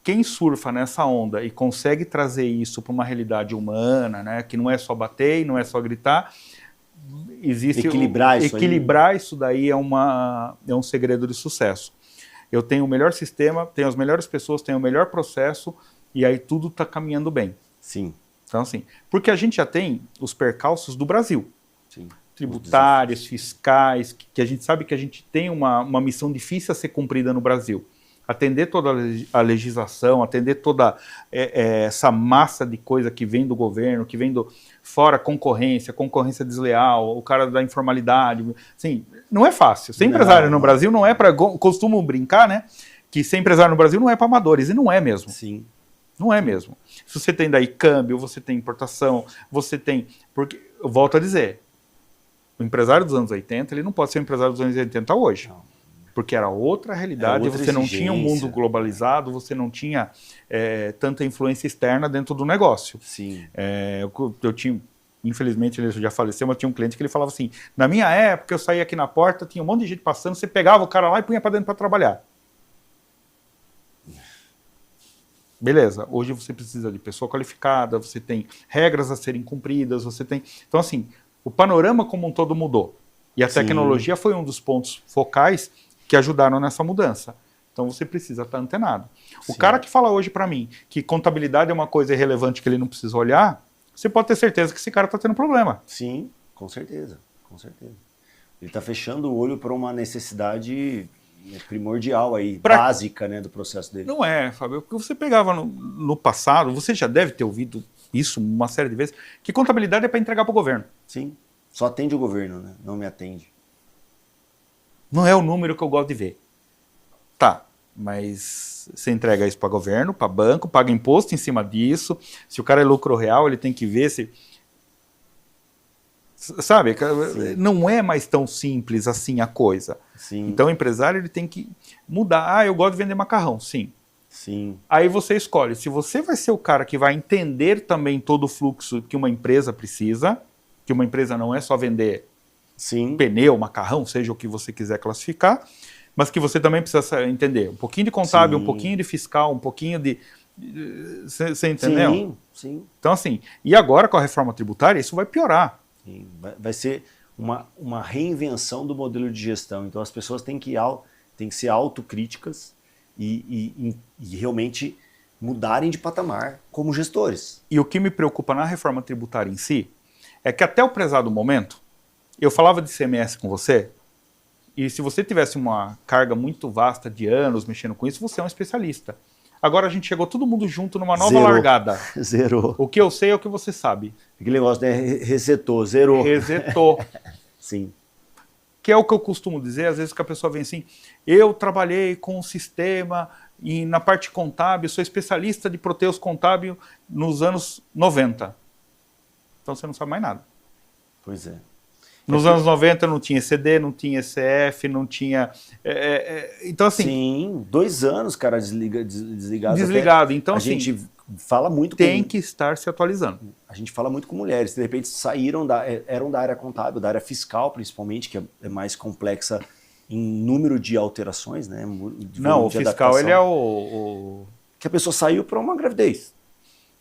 Quem surfa nessa onda e consegue trazer isso para uma realidade humana, né, que não é só bater e não é só gritar, existe equilibrar isso daí é um segredo de sucesso. Eu tenho o melhor sistema, tenho as melhores pessoas, tenho o melhor processo e aí tudo está caminhando bem. Sim. Então assim, porque a gente já tem os percalços do Brasil. Sim. Tributários, fiscais, que a gente sabe que a gente tem uma missão difícil a ser cumprida no Brasil. Atender toda a legislação, atender toda essa massa de coisa que vem do governo, que vem fora concorrência desleal, o cara da informalidade. Assim, não é fácil. Ser empresário no Brasil não é para... Costumo brincar, né? Que ser empresário no Brasil não é para amadores, e não é mesmo. Sim. Não é mesmo. Se você tem daí câmbio, você tem importação, você tem... Porque, eu volto a dizer, o empresário dos anos 80, ele não pode ser um empresário dos anos 80 hoje. Não. Porque era outra realidade, outra você não tinha um mundo globalizado, você não tinha tanta influência externa dentro do negócio. Sim. Eu tinha, infelizmente ele já faleceu, mas tinha um cliente que ele falava assim, na minha época eu saía aqui na porta, tinha um monte de gente passando, você pegava o cara lá e punha para dentro para trabalhar. Beleza, hoje você precisa de pessoa qualificada, você tem regras a serem cumpridas, você tem... Então assim, o panorama como um todo mudou. E a tecnologia foi um dos pontos focais que ajudaram nessa mudança. Então você precisa estar antenado. O cara que fala hoje para mim que contabilidade é uma coisa irrelevante que ele não precisa olhar, você pode ter certeza que esse cara está tendo problema. Sim, com certeza, com certeza. Ele está fechando o olho para uma necessidade primordial aí, básica, né, do processo dele. Não é, Fábio, porque você pegava no passado, você já deve ter ouvido isso uma série de vezes, que contabilidade é para entregar para o governo. Sim, só atende o governo, né? Não me atende. Não é o número que eu gosto de ver. Tá, mas você entrega isso para governo, para banco, paga imposto em cima disso. Se o cara é lucro real, ele tem que ver se... Sabe, não é mais tão simples assim a coisa. Sim. Então o empresário ele tem que mudar. Ah, eu gosto de vender macarrão, sim. Sim. Aí você escolhe. Se você vai ser o cara que vai entender também todo o fluxo que uma empresa precisa, que uma empresa não é só vender pneu, macarrão, seja o que você quiser classificar, mas que você também precisa entender um pouquinho de contábil, um pouquinho de fiscal, um pouquinho de... Você entendeu? Sim, sim. Então assim, e agora com a reforma tributária isso vai piorar. Vai ser uma reinvenção do modelo de gestão. Então as pessoas têm que ser autocríticas e realmente mudarem de patamar como gestores. E o que me preocupa na reforma tributária em si é que até o prezado momento, eu falava de ICMS com você, e se você tivesse uma carga muito vasta de anos mexendo com isso, você é um especialista. Agora a gente chegou todo mundo junto numa nova largada. Zerou. O que eu sei é o que você sabe. Aquele negócio, né? Resetou, zerou. Resetou. Sim. Que é o que eu costumo dizer, às vezes que a pessoa vem assim, eu trabalhei com o sistema e na parte contábil, sou especialista de Proteus contábil nos anos 90. Então você não sabe mais nada. Pois é. Nos anos 90 não tinha ECD, não tinha ECF, não tinha... então assim... Sim, 2 anos, cara, desligado. Desligado, então a assim... gente fala muito tem que estar se atualizando. A gente fala muito com mulheres, de repente eram da área contábil, da área fiscal principalmente, que é mais complexa em número de alterações, né? Não, o fiscal ele é o... Que a pessoa saiu para uma gravidez.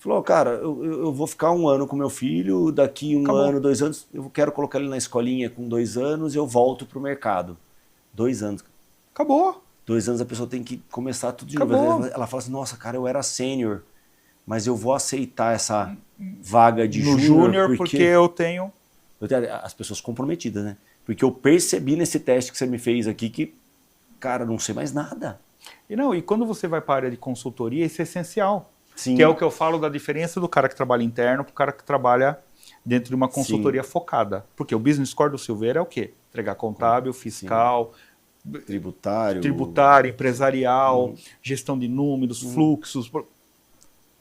Falou, cara, eu vou ficar 1 ano com meu filho, daqui um Acabou. ano, 2 anos, eu quero colocar ele na escolinha com 2 anos e eu volto pro mercado. 2 anos. Acabou. 2 anos a pessoa tem que começar tudo de Acabou. novo. Ela fala assim, nossa, cara, eu era sênior, mas eu vou aceitar essa vaga de No júnior júnior, porque eu tenho... as pessoas comprometidas, né? Porque eu percebi nesse teste que você me fez aqui que, cara, não sei mais nada. E quando você vai para a área de consultoria, isso é essencial. Sim. Que é o que eu falo da diferença do cara que trabalha interno para o cara que trabalha dentro de uma consultoria focada. Porque o business core do Silveira é o quê? Entregar contábil, fiscal, tributário, empresarial, gestão de números, fluxos.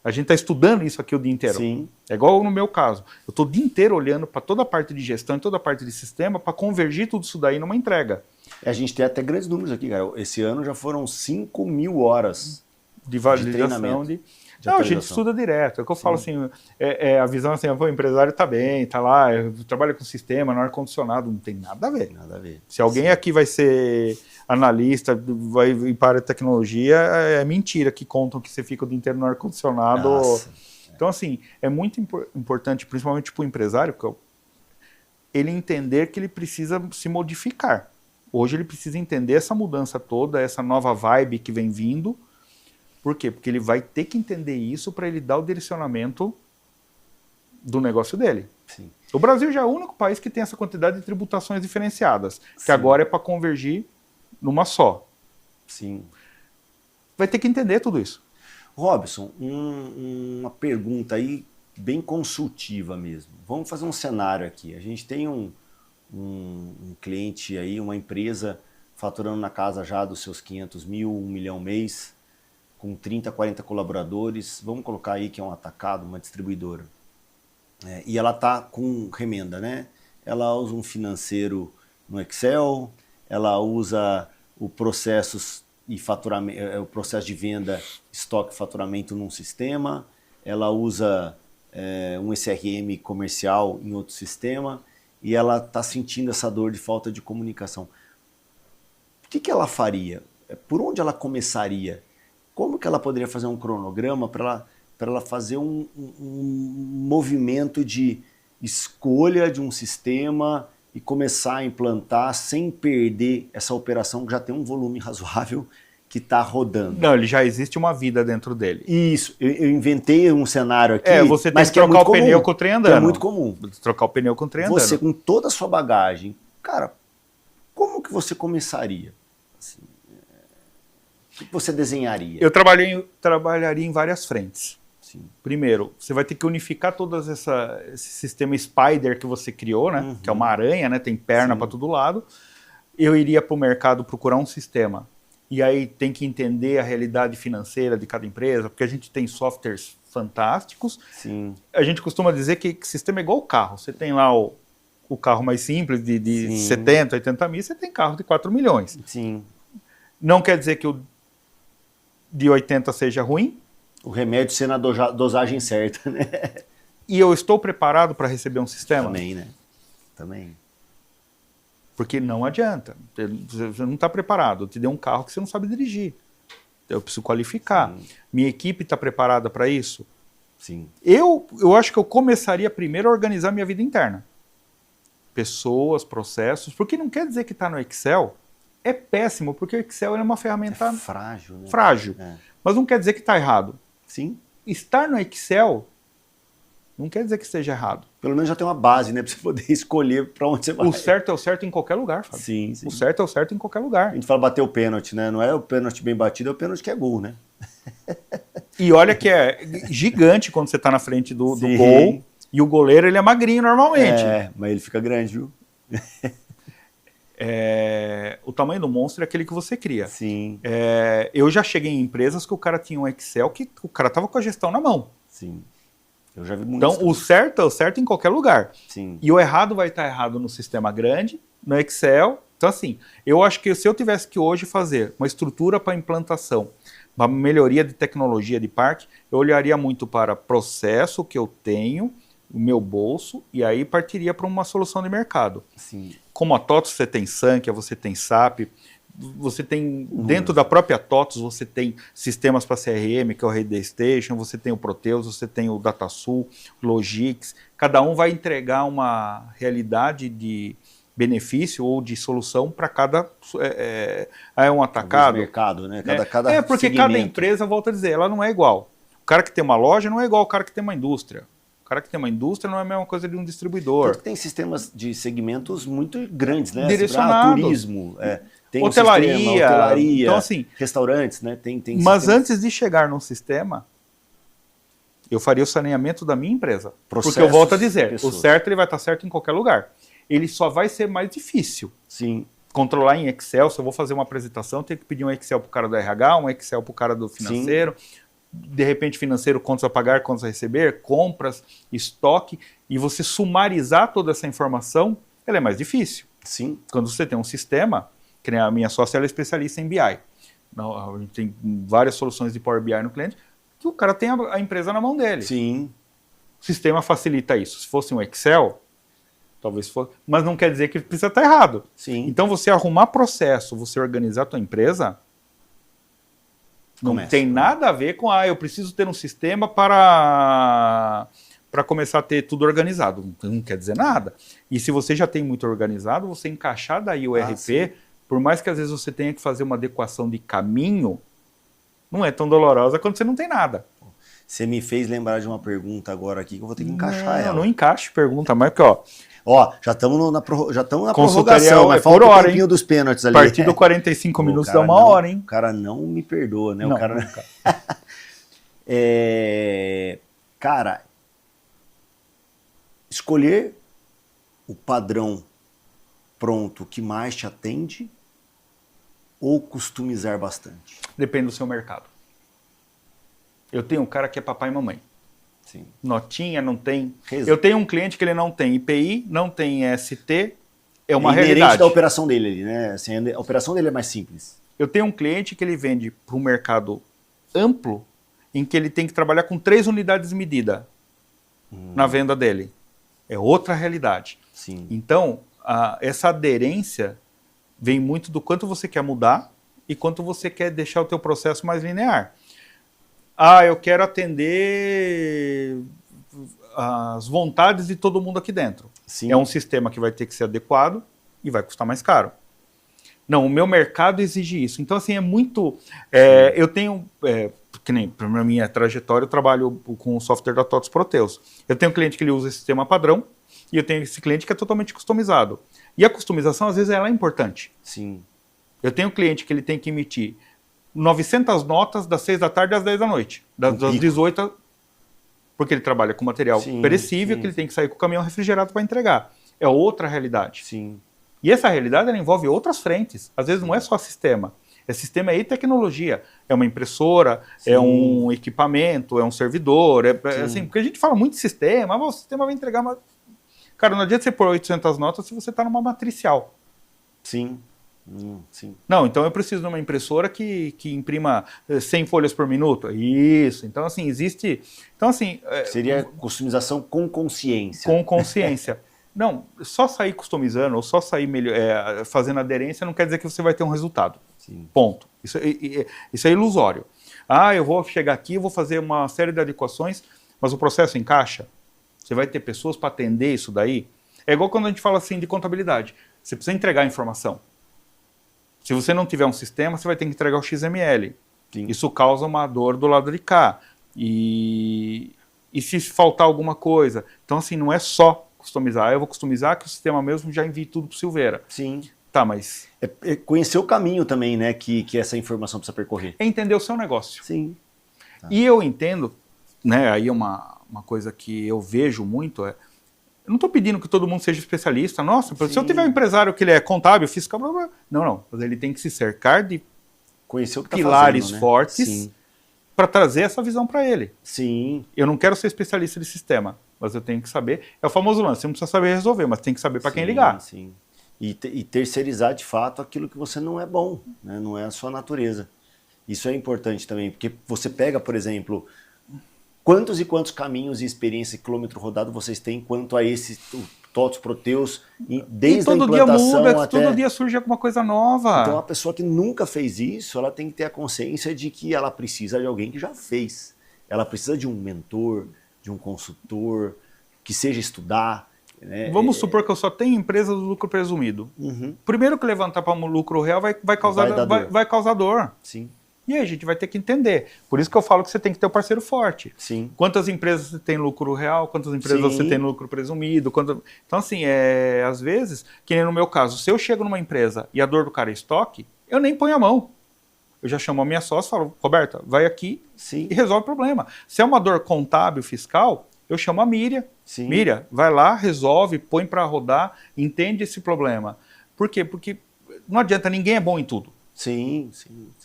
A gente está estudando isso aqui o dia inteiro. Sim. É igual no meu caso. Eu estou o dia inteiro olhando para toda a parte de gestão e toda a parte de sistema para convergir tudo isso daí numa entrega. A gente tem até grandes números aqui, cara. Esse ano já foram 5.000 horas de validação. Não, a gente estuda direto. É o que eu falo assim, a visão assim, o empresário está bem, está lá, trabalha com sistema, no ar-condicionado, não tem nada a ver. Nada a ver. Se alguém aqui vai ser analista, vai ir para a tecnologia, é mentira que contam que você fica o dia inteiro no ar-condicionado. Então, assim, é muito importante, principalmente para o empresário, ele entender que ele precisa se modificar. Hoje ele precisa entender essa mudança toda, essa nova vibe que vem vindo. Por quê? Porque ele vai ter que entender isso para ele dar o direcionamento do negócio dele. Sim. O Brasil já é o único país que tem essa quantidade de tributações diferenciadas, que agora é para convergir numa só. Sim. Vai ter que entender tudo isso. Robson, uma pergunta aí bem consultiva mesmo. Vamos fazer um cenário aqui. A gente tem um cliente aí, uma empresa faturando na casa já dos seus 500 mil, 1 milhão mês, com 30, 40 colaboradores. Vamos colocar aí que é um atacado, uma distribuidora. E ela está com remenda, né? Ela usa um financeiro no Excel, ela usa o processo de venda, estoque e faturamento num sistema, ela usa um SRM comercial em outro sistema e ela está sentindo essa dor de falta de comunicação. O que ela faria? Por onde ela começaria? Como que ela poderia fazer um cronograma para ela fazer um movimento de escolha de um sistema e começar a implantar sem perder essa operação que já tem um volume razoável que está rodando? Não, ele já existe uma vida dentro dele. Isso, eu inventei um cenário aqui, você tem que trocar o pneu com o trem andando. É muito comum. Trocar o pneu com o trem andando. Você com toda a sua bagagem, cara, como que você começaria? Assim, o que você desenharia? Eu trabalharia em várias frentes. Sim. Primeiro, você vai ter que unificar todo esse sistema Spider que você criou, né? Que é uma aranha, né? Tem perna para todo lado. Eu iria para o mercado procurar um sistema. E aí tem que entender a realidade financeira de cada empresa, porque a gente tem softwares fantásticos. Sim. A gente costuma dizer que sistema é igual o carro. Você tem lá o carro mais simples de 70, 80 mil, você tem carro de 4 milhões. Sim. Não quer dizer que o de 80 seja ruim. O remédio ser na dosagem certa, né? E eu estou preparado para receber um sistema? Também, né? Também. Porque não adianta. Você não está preparado. Eu te dei um carro que você não sabe dirigir. Eu preciso qualificar. Sim. Minha equipe está preparada para isso? Sim. Eu acho que eu começaria primeiro a organizar minha vida interna. Pessoas, processos. Porque não quer dizer que está no Excel. É péssimo, porque o Excel é uma ferramenta frágil, né? Frágil. Mas não quer dizer que está errado. Sim. Estar no Excel não quer dizer que esteja errado. Pelo menos já tem uma base, né? Para você poder escolher para onde você vai. O certo é o certo em qualquer lugar, Fábio. Sim, sim. O certo é o certo em qualquer lugar. A gente fala bater o pênalti, né? Não é o pênalti bem batido, é o pênalti que é gol, né? E olha que é gigante quando você está na frente do gol. E o goleiro, ele é magrinho normalmente. Mas ele fica grande, viu? O tamanho do monstro é aquele que você cria. Sim. Eu já cheguei em empresas que o cara tinha um Excel que o cara tava com a gestão na mão. Sim. Eu já vi muito. Então, o certo é o certo em qualquer lugar. Sim. E o errado vai estar errado no sistema grande, no Excel. Então, assim, eu acho que se eu tivesse que hoje fazer uma estrutura para implantação, uma melhoria de tecnologia de parque, eu olharia muito para processo que eu tenho, o meu bolso, e aí partiria para uma solução de mercado. Sim. Como a TOTOS você tem Sankhya, você tem SAP, você tem, dentro da própria TOTVS, você tem sistemas para CRM, que é o RD Station, você tem o Proteus, você tem o DataSul, Logix, cada um vai entregar uma realidade de benefício ou de solução para cada um atacado. Mercado, né? Porque segmento. cada empresa, volto a dizer, ela não é igual. O cara que tem uma loja não é igual ao cara que tem uma indústria. O cara que tem uma indústria não é a mesma coisa de um distribuidor. Tanto que tem sistemas de segmentos muito grandes, né? Direcionados. Turismo, tem hotelaria, um sistema, hotelaria, então, assim, restaurantes, né? Tem mas sistemas... antes de chegar num sistema, eu faria o saneamento da minha empresa. Processos, porque eu volto a dizer, pessoas. o certo ele vai estar certo em qualquer lugar. Ele só vai ser mais difícil. Sim. Controlar em Excel, se eu vou fazer uma apresentação, eu tenho que pedir um Excel para o cara do RH, um Excel para o cara do financeiro. Sim. De repente financeiro, contas a pagar, contas a receber, compras, estoque, e você sumarizar toda essa informação, ela é mais difícil. Sim. Quando você tem um sistema, que nem a minha sócia, ela é especialista em BI. A gente tem várias soluções de Power BI no cliente, que o cara tem a empresa na mão dele. Sim. O sistema facilita isso. Se fosse um Excel, talvez fosse, mas não quer dizer que precisa estar errado. Sim. Então você arrumar processo, você organizar a tua empresa, não tem nada a ver com, eu preciso ter um sistema para começar a ter tudo organizado. Não quer dizer nada. E se você já tem muito organizado, você encaixar daí o RP, sim. Por mais que às vezes você tenha que fazer uma adequação de caminho, não é tão dolorosa quando você não tem nada. Você me fez lembrar de uma pergunta agora aqui que eu vou ter que encaixar ela. Não encaixe pergunta, mas porque, já estamos na prorrogação, mas falta o tempinho dos pênaltis ali. Partido 45 minutos dá uma hora, hein? O cara não me perdoa, né? Não, o cara... nunca. Cara, escolher o padrão pronto que mais te atende ou customizar bastante? Depende do seu mercado. Eu tenho um cara que é papai e mamãe. Sim. Notinha, não tem. Eu tenho um cliente que ele não tem IPI, não tem ST, é uma realidade. Inerente da operação dele ali, né? Assim, a operação dele é mais simples. Eu tenho um cliente que ele vende para um mercado amplo, em que ele tem que trabalhar com 3 unidades de medida na venda dele. É outra realidade. Sim. Então, essa aderência vem muito do quanto você quer mudar e quanto você quer deixar o teu processo mais linear. Eu quero atender as vontades de todo mundo aqui dentro. Sim. É um sistema que vai ter que ser adequado e vai custar mais caro. Não, o meu mercado exige isso. Então, assim, é muito... eu tenho... que nem na minha trajetória, eu trabalho com o software da TOTVS Proteus. Eu tenho um cliente que ele usa esse sistema padrão e eu tenho esse cliente que é totalmente customizado. E a customização, às vezes, ela é importante. Sim. Eu tenho um cliente que ele tem que emitir 900 notas das 6 da tarde às 10 da noite. Das 18, porque ele trabalha com material perecível, que ele tem que sair com o caminhão refrigerado para entregar. É outra realidade. Sim. E essa realidade ela envolve outras frentes. Às vezes não é só sistema. É sistema e tecnologia. É uma impressora, é um equipamento, é um servidor. Assim, porque a gente fala muito de sistema, o sistema vai entregar... Cara, não adianta você pôr 800 notas se você está numa matricial. Sim. Sim. Não, então eu preciso de uma impressora que imprima 100 folhas por minuto. Isso. Então, assim, existe... Então, assim... Seria customização com consciência. Com consciência. Não, só sair customizando ou só sair fazendo aderência não quer dizer que você vai ter um resultado. Sim. Ponto. Isso é ilusório. Eu vou chegar aqui, vou fazer uma série de adequações, mas o processo encaixa? Você vai ter pessoas para atender isso daí? É igual quando a gente fala assim de contabilidade. Você precisa entregar informação. Se você não tiver um sistema, você vai ter que entregar o XML. Sim. Isso causa uma dor do lado de cá. E se faltar alguma coisa? Então, assim, não é só customizar. Eu vou customizar que o sistema mesmo já envie tudo para o Silveira. Sim. Tá, mas... É conhecer o caminho também, né, que essa informação precisa percorrer. É entender o seu negócio. Sim. Tá. E eu entendo, né, aí uma coisa que eu vejo muito eu não estou pedindo que todo mundo seja especialista. Nossa, se eu tiver um empresário que ele é contábil, fiscal, blá, blá, não. Mas ele tem que se cercar de conhecer o que pilares fazendo, né? fortes para trazer essa visão para ele. Sim. Eu não quero ser especialista de sistema, mas eu tenho que saber. É o famoso lance, você não precisa saber resolver, mas tem que saber para quem ligar. Sim. E terceirizar de fato aquilo que você não é bom, né? Não é a sua natureza. Isso é importante também, porque você pega, por exemplo, quantos e quantos caminhos e experiência e quilômetro rodado vocês têm quanto a esse TOTOS, Proteus, E desde a todo dia implantação muda, até... todo dia surge alguma coisa nova. Então a pessoa que nunca fez isso, ela tem que ter a consciência de que ela precisa de alguém que já fez. Ela precisa de um mentor, de um consultor, que seja estudar. Né? Vamos supor que eu só tenho empresa do lucro presumido. Uhum. Primeiro que levantar para um lucro real vai causar dor. Sim. E aí a gente vai ter que entender. Por isso que eu falo que você tem que ter um parceiro forte. Sim. Quantas empresas você tem lucro real, quantas empresas você tem lucro presumido. Então, assim, às vezes, que nem no meu caso, se eu chego numa empresa e a dor do cara é estoque, eu nem ponho a mão. Eu já chamo a minha sócia e falo, Roberta, vai aqui e resolve o problema. Se é uma dor contábil, fiscal, eu chamo a Miriam. Sim. Miriam, vai lá, resolve, põe para rodar, entende esse problema. Por quê? Porque não adianta, ninguém é bom em tudo. Sim.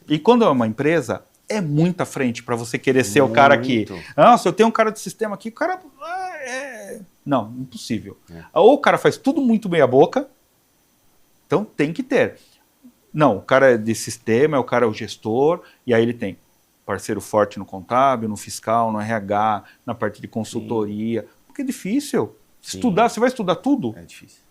E quando é uma empresa, é muita frente para você querer ser o cara que... se eu tenho um cara de sistema aqui, o cara... Não, impossível. Ou o cara faz tudo muito meia boca, então tem que ter. Não, o cara é de sistema, o cara é o gestor, e aí ele tem parceiro forte no contábil, no fiscal, no RH, na parte de consultoria. Porque é difícil. Estudar, você vai estudar tudo? É difícil.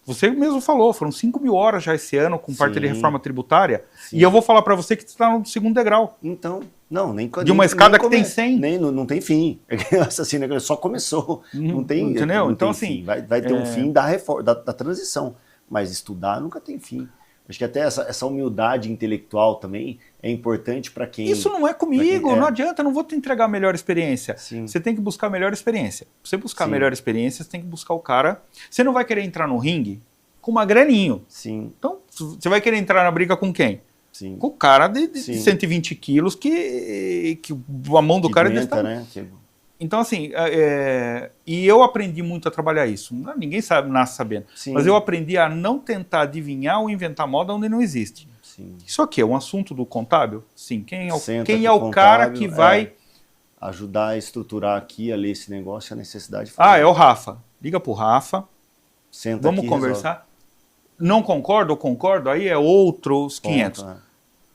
Você mesmo falou, foram 5.000 horas já esse ano com parte de reforma tributária. E eu vou falar para você que você está no segundo degrau. Então, não, nem... De uma escada que tem 100. Não tem fim. Assim, só começou. Não tem... Entendeu? Não então, tem assim... fim. Vai ter um fim da reforma, da transição. Mas estudar nunca tem fim. Acho que até essa humildade intelectual também é importante para quem... Isso não é comigo, não adianta, eu não vou te entregar a melhor experiência. Sim. Você tem que buscar a melhor experiência. Pra você buscar a melhor experiência, você tem que buscar o cara... Você não vai querer entrar no ringue com uma graninho. Sim. Então, você vai querer entrar na briga com quem? Sim. Com o cara de 120 quilos que a mão do cara é desse tamanho. Né? Então, assim, e eu aprendi muito a trabalhar isso. Ninguém nasce sabendo. Sim. Mas eu aprendi a não tentar adivinhar ou inventar moda onde não existe. Sim. Isso aqui é um assunto do contábil? Sim. Quem é o cara que vai... ajudar a estruturar aqui, a ler esse negócio, a necessidade... é o Rafa. Liga pro Rafa. Senta vamos aqui, conversar. Resolve. Não concordo ou concordo, aí é outros 500.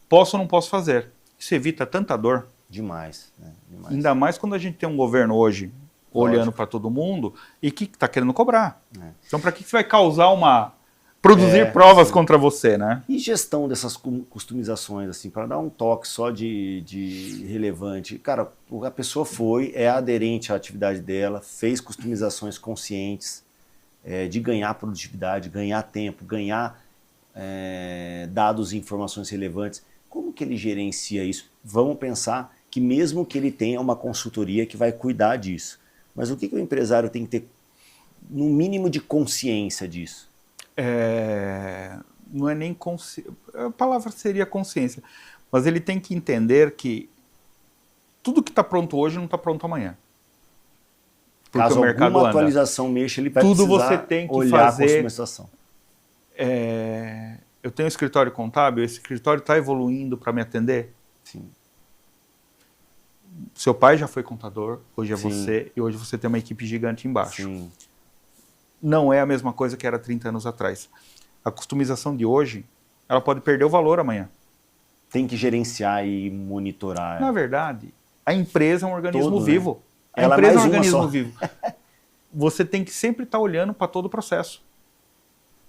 Posso ou não posso fazer. Isso evita tanta dor. Demais, né? Demais. Ainda mais quando a gente tem um governo hoje olhando para todo mundo e que está querendo cobrar. Então, para que você vai causar produzir provas contra você, né? E gestão dessas customizações, assim, para dar um toque só de relevante. Cara, a pessoa é aderente à atividade dela, fez customizações conscientes, de ganhar produtividade, ganhar tempo, ganhar dados e informações relevantes. Como que ele gerencia isso? Vamos pensar que mesmo que ele tenha uma consultoria que vai cuidar disso, mas o que o empresário tem que ter no mínimo de consciência disso? Não é nem consciência, a palavra seria consciência, mas ele tem que entender que tudo que está pronto hoje não está pronto amanhã. Porque caso o mercado alguma atualização mexa, ele vai tudo precisar você tem que olhar fazer, a customização. Eu tenho um escritório contábil, esse escritório está evoluindo para me atender? Sim. Seu pai já foi contador, hoje é Sim. você, e hoje você tem uma equipe gigante embaixo. Sim. Não é a mesma coisa que era 30 anos atrás. A customização de hoje, ela pode perder o valor amanhã. Tem que gerenciar e monitorar. Na verdade, a empresa é um organismo Todo, vivo. Né? A Ela empresa é mais um uma organismo só. vivo. Você tem que sempre estar olhando para todo o processo.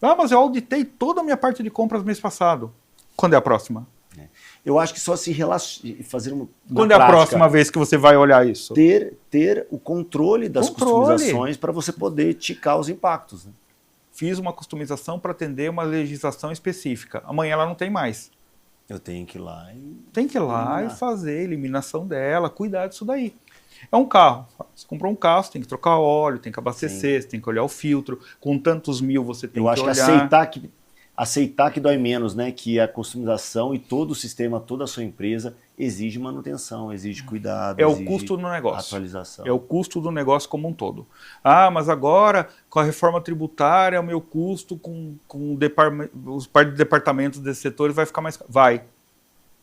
Mas eu auditei toda a minha parte de compras mês passado. Quando é a próxima? Eu acho que só se fazer uma Quando é a próxima vez que você vai olhar isso? Ter o controle das customizações para você poder ticar os impactos. Né? Fiz uma customização para atender uma legislação específica. Amanhã ela não tem mais. Eu tenho que ir lá e fazer a eliminação dela, cuidar disso daí. É um carro. Você comprou um carro, você tem que trocar óleo, tem que abastecer, você tem que olhar o filtro. Com tantos mil você tem que olhar. Eu acho que aceitar que dói menos, né? Que a customização e todo o sistema, toda a sua empresa exige manutenção, exige cuidado, é exige o custo do negócio. Atualização. É o custo do negócio como um todo. Mas agora, com a reforma tributária, o meu custo com os departamentos desse setor vai ficar mais caro.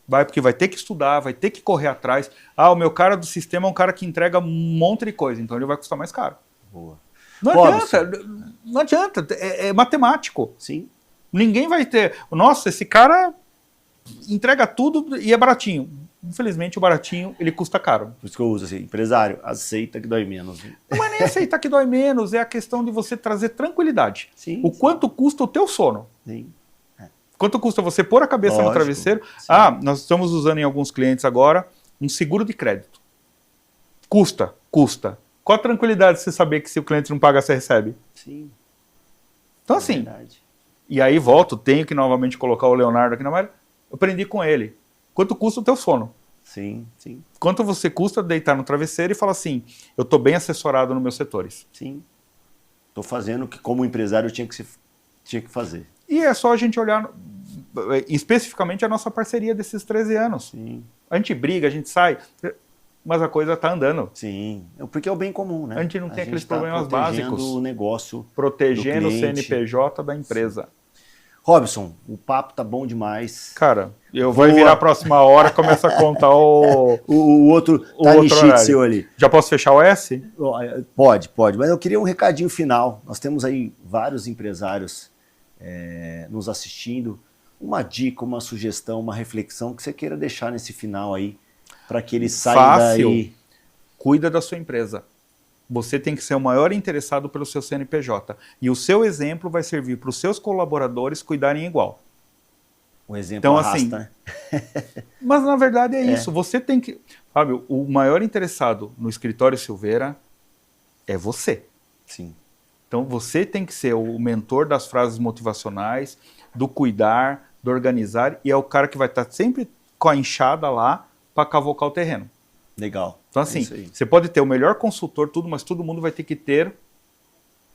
Vai, porque vai ter que estudar, vai ter que correr atrás. O meu cara do sistema é um cara que entrega um monte de coisa, então ele vai custar mais caro. Boa. Não adianta, é matemático. Sim. Ninguém vai ter... Nossa, esse cara entrega tudo e é baratinho. Infelizmente, o baratinho, ele custa caro. Por isso que eu uso assim, empresário, aceita que dói menos. Não é nem aceitar que dói menos, é a questão de você trazer tranquilidade. Sim, o quanto custa o teu sono? Sim. Quanto custa você pôr a cabeça no travesseiro? Sim. Nós estamos usando em alguns clientes agora um seguro de crédito. Custa. Qual a tranquilidade de você saber que se o cliente não paga, você recebe? Sim. Então assim, e aí tenho que novamente colocar o Leonardo aqui na área, eu aprendi com ele. Quanto custa o teu sono? Sim. Quanto você custa deitar no travesseiro e falar assim, eu estou bem assessorado nos meus setores? Sim. Estou fazendo o que como empresário eu tinha que fazer. E é só a gente olhar especificamente a nossa parceria desses 13 anos. Sim. A gente briga, a gente sai, mas a coisa está andando. Sim, porque é o bem comum, né? A gente não tem aqueles problemas básicos. O negócio protegendo o CNPJ da empresa. Robson, o papo tá bom demais. Cara, eu vou virar a próxima hora e começar a contar o outro time sheet seu ali. Já posso fechar o S? Pode, mas eu queria um recadinho final. Nós temos aí vários empresários nos assistindo. Uma dica, uma sugestão, uma reflexão que você queira deixar nesse final aí, para que eles saiam daí. Cuida da sua empresa. Você tem que ser o maior interessado pelo seu CNPJ. E o seu exemplo vai servir para os seus colaboradores cuidarem igual. O exemplo arrasta, né? Mas na verdade é isso. Você tem que... Fábio, o maior interessado no escritório Silveira é você. Sim. Então você tem que ser o mentor das frases motivacionais, do cuidar, do organizar, e é o cara que vai estar sempre com a enxada lá para cavocar o terreno. Legal. Então assim, você pode ter o melhor consultor, tudo, mas todo mundo vai ter que ter...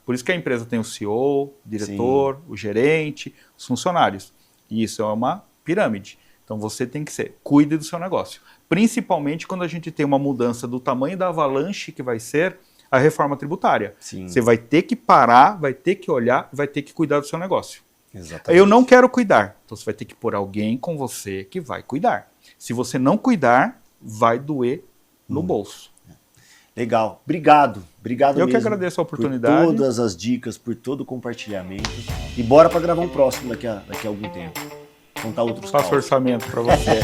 Por isso que a empresa tem o CEO, o diretor, o gerente, os funcionários. E isso é uma pirâmide. Então você tem que cuide do seu negócio. Principalmente quando a gente tem uma mudança do tamanho da avalanche que vai ser a reforma tributária. Sim. Você vai ter que parar, vai ter que olhar, vai ter que cuidar do seu negócio. Exatamente. Eu não quero cuidar. Então você vai ter que pôr alguém com você que vai cuidar. Se você não cuidar, vai doer no bolso. Legal. Obrigado mesmo. Eu que agradeço a oportunidade. Por todas as dicas, por todo o compartilhamento. E bora para gravar um próximo daqui a algum tempo. Contar outros Faço orçamento para você.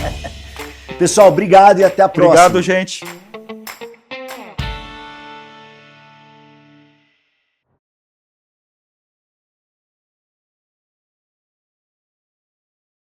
Pessoal, obrigado e até a próxima. Obrigado, gente.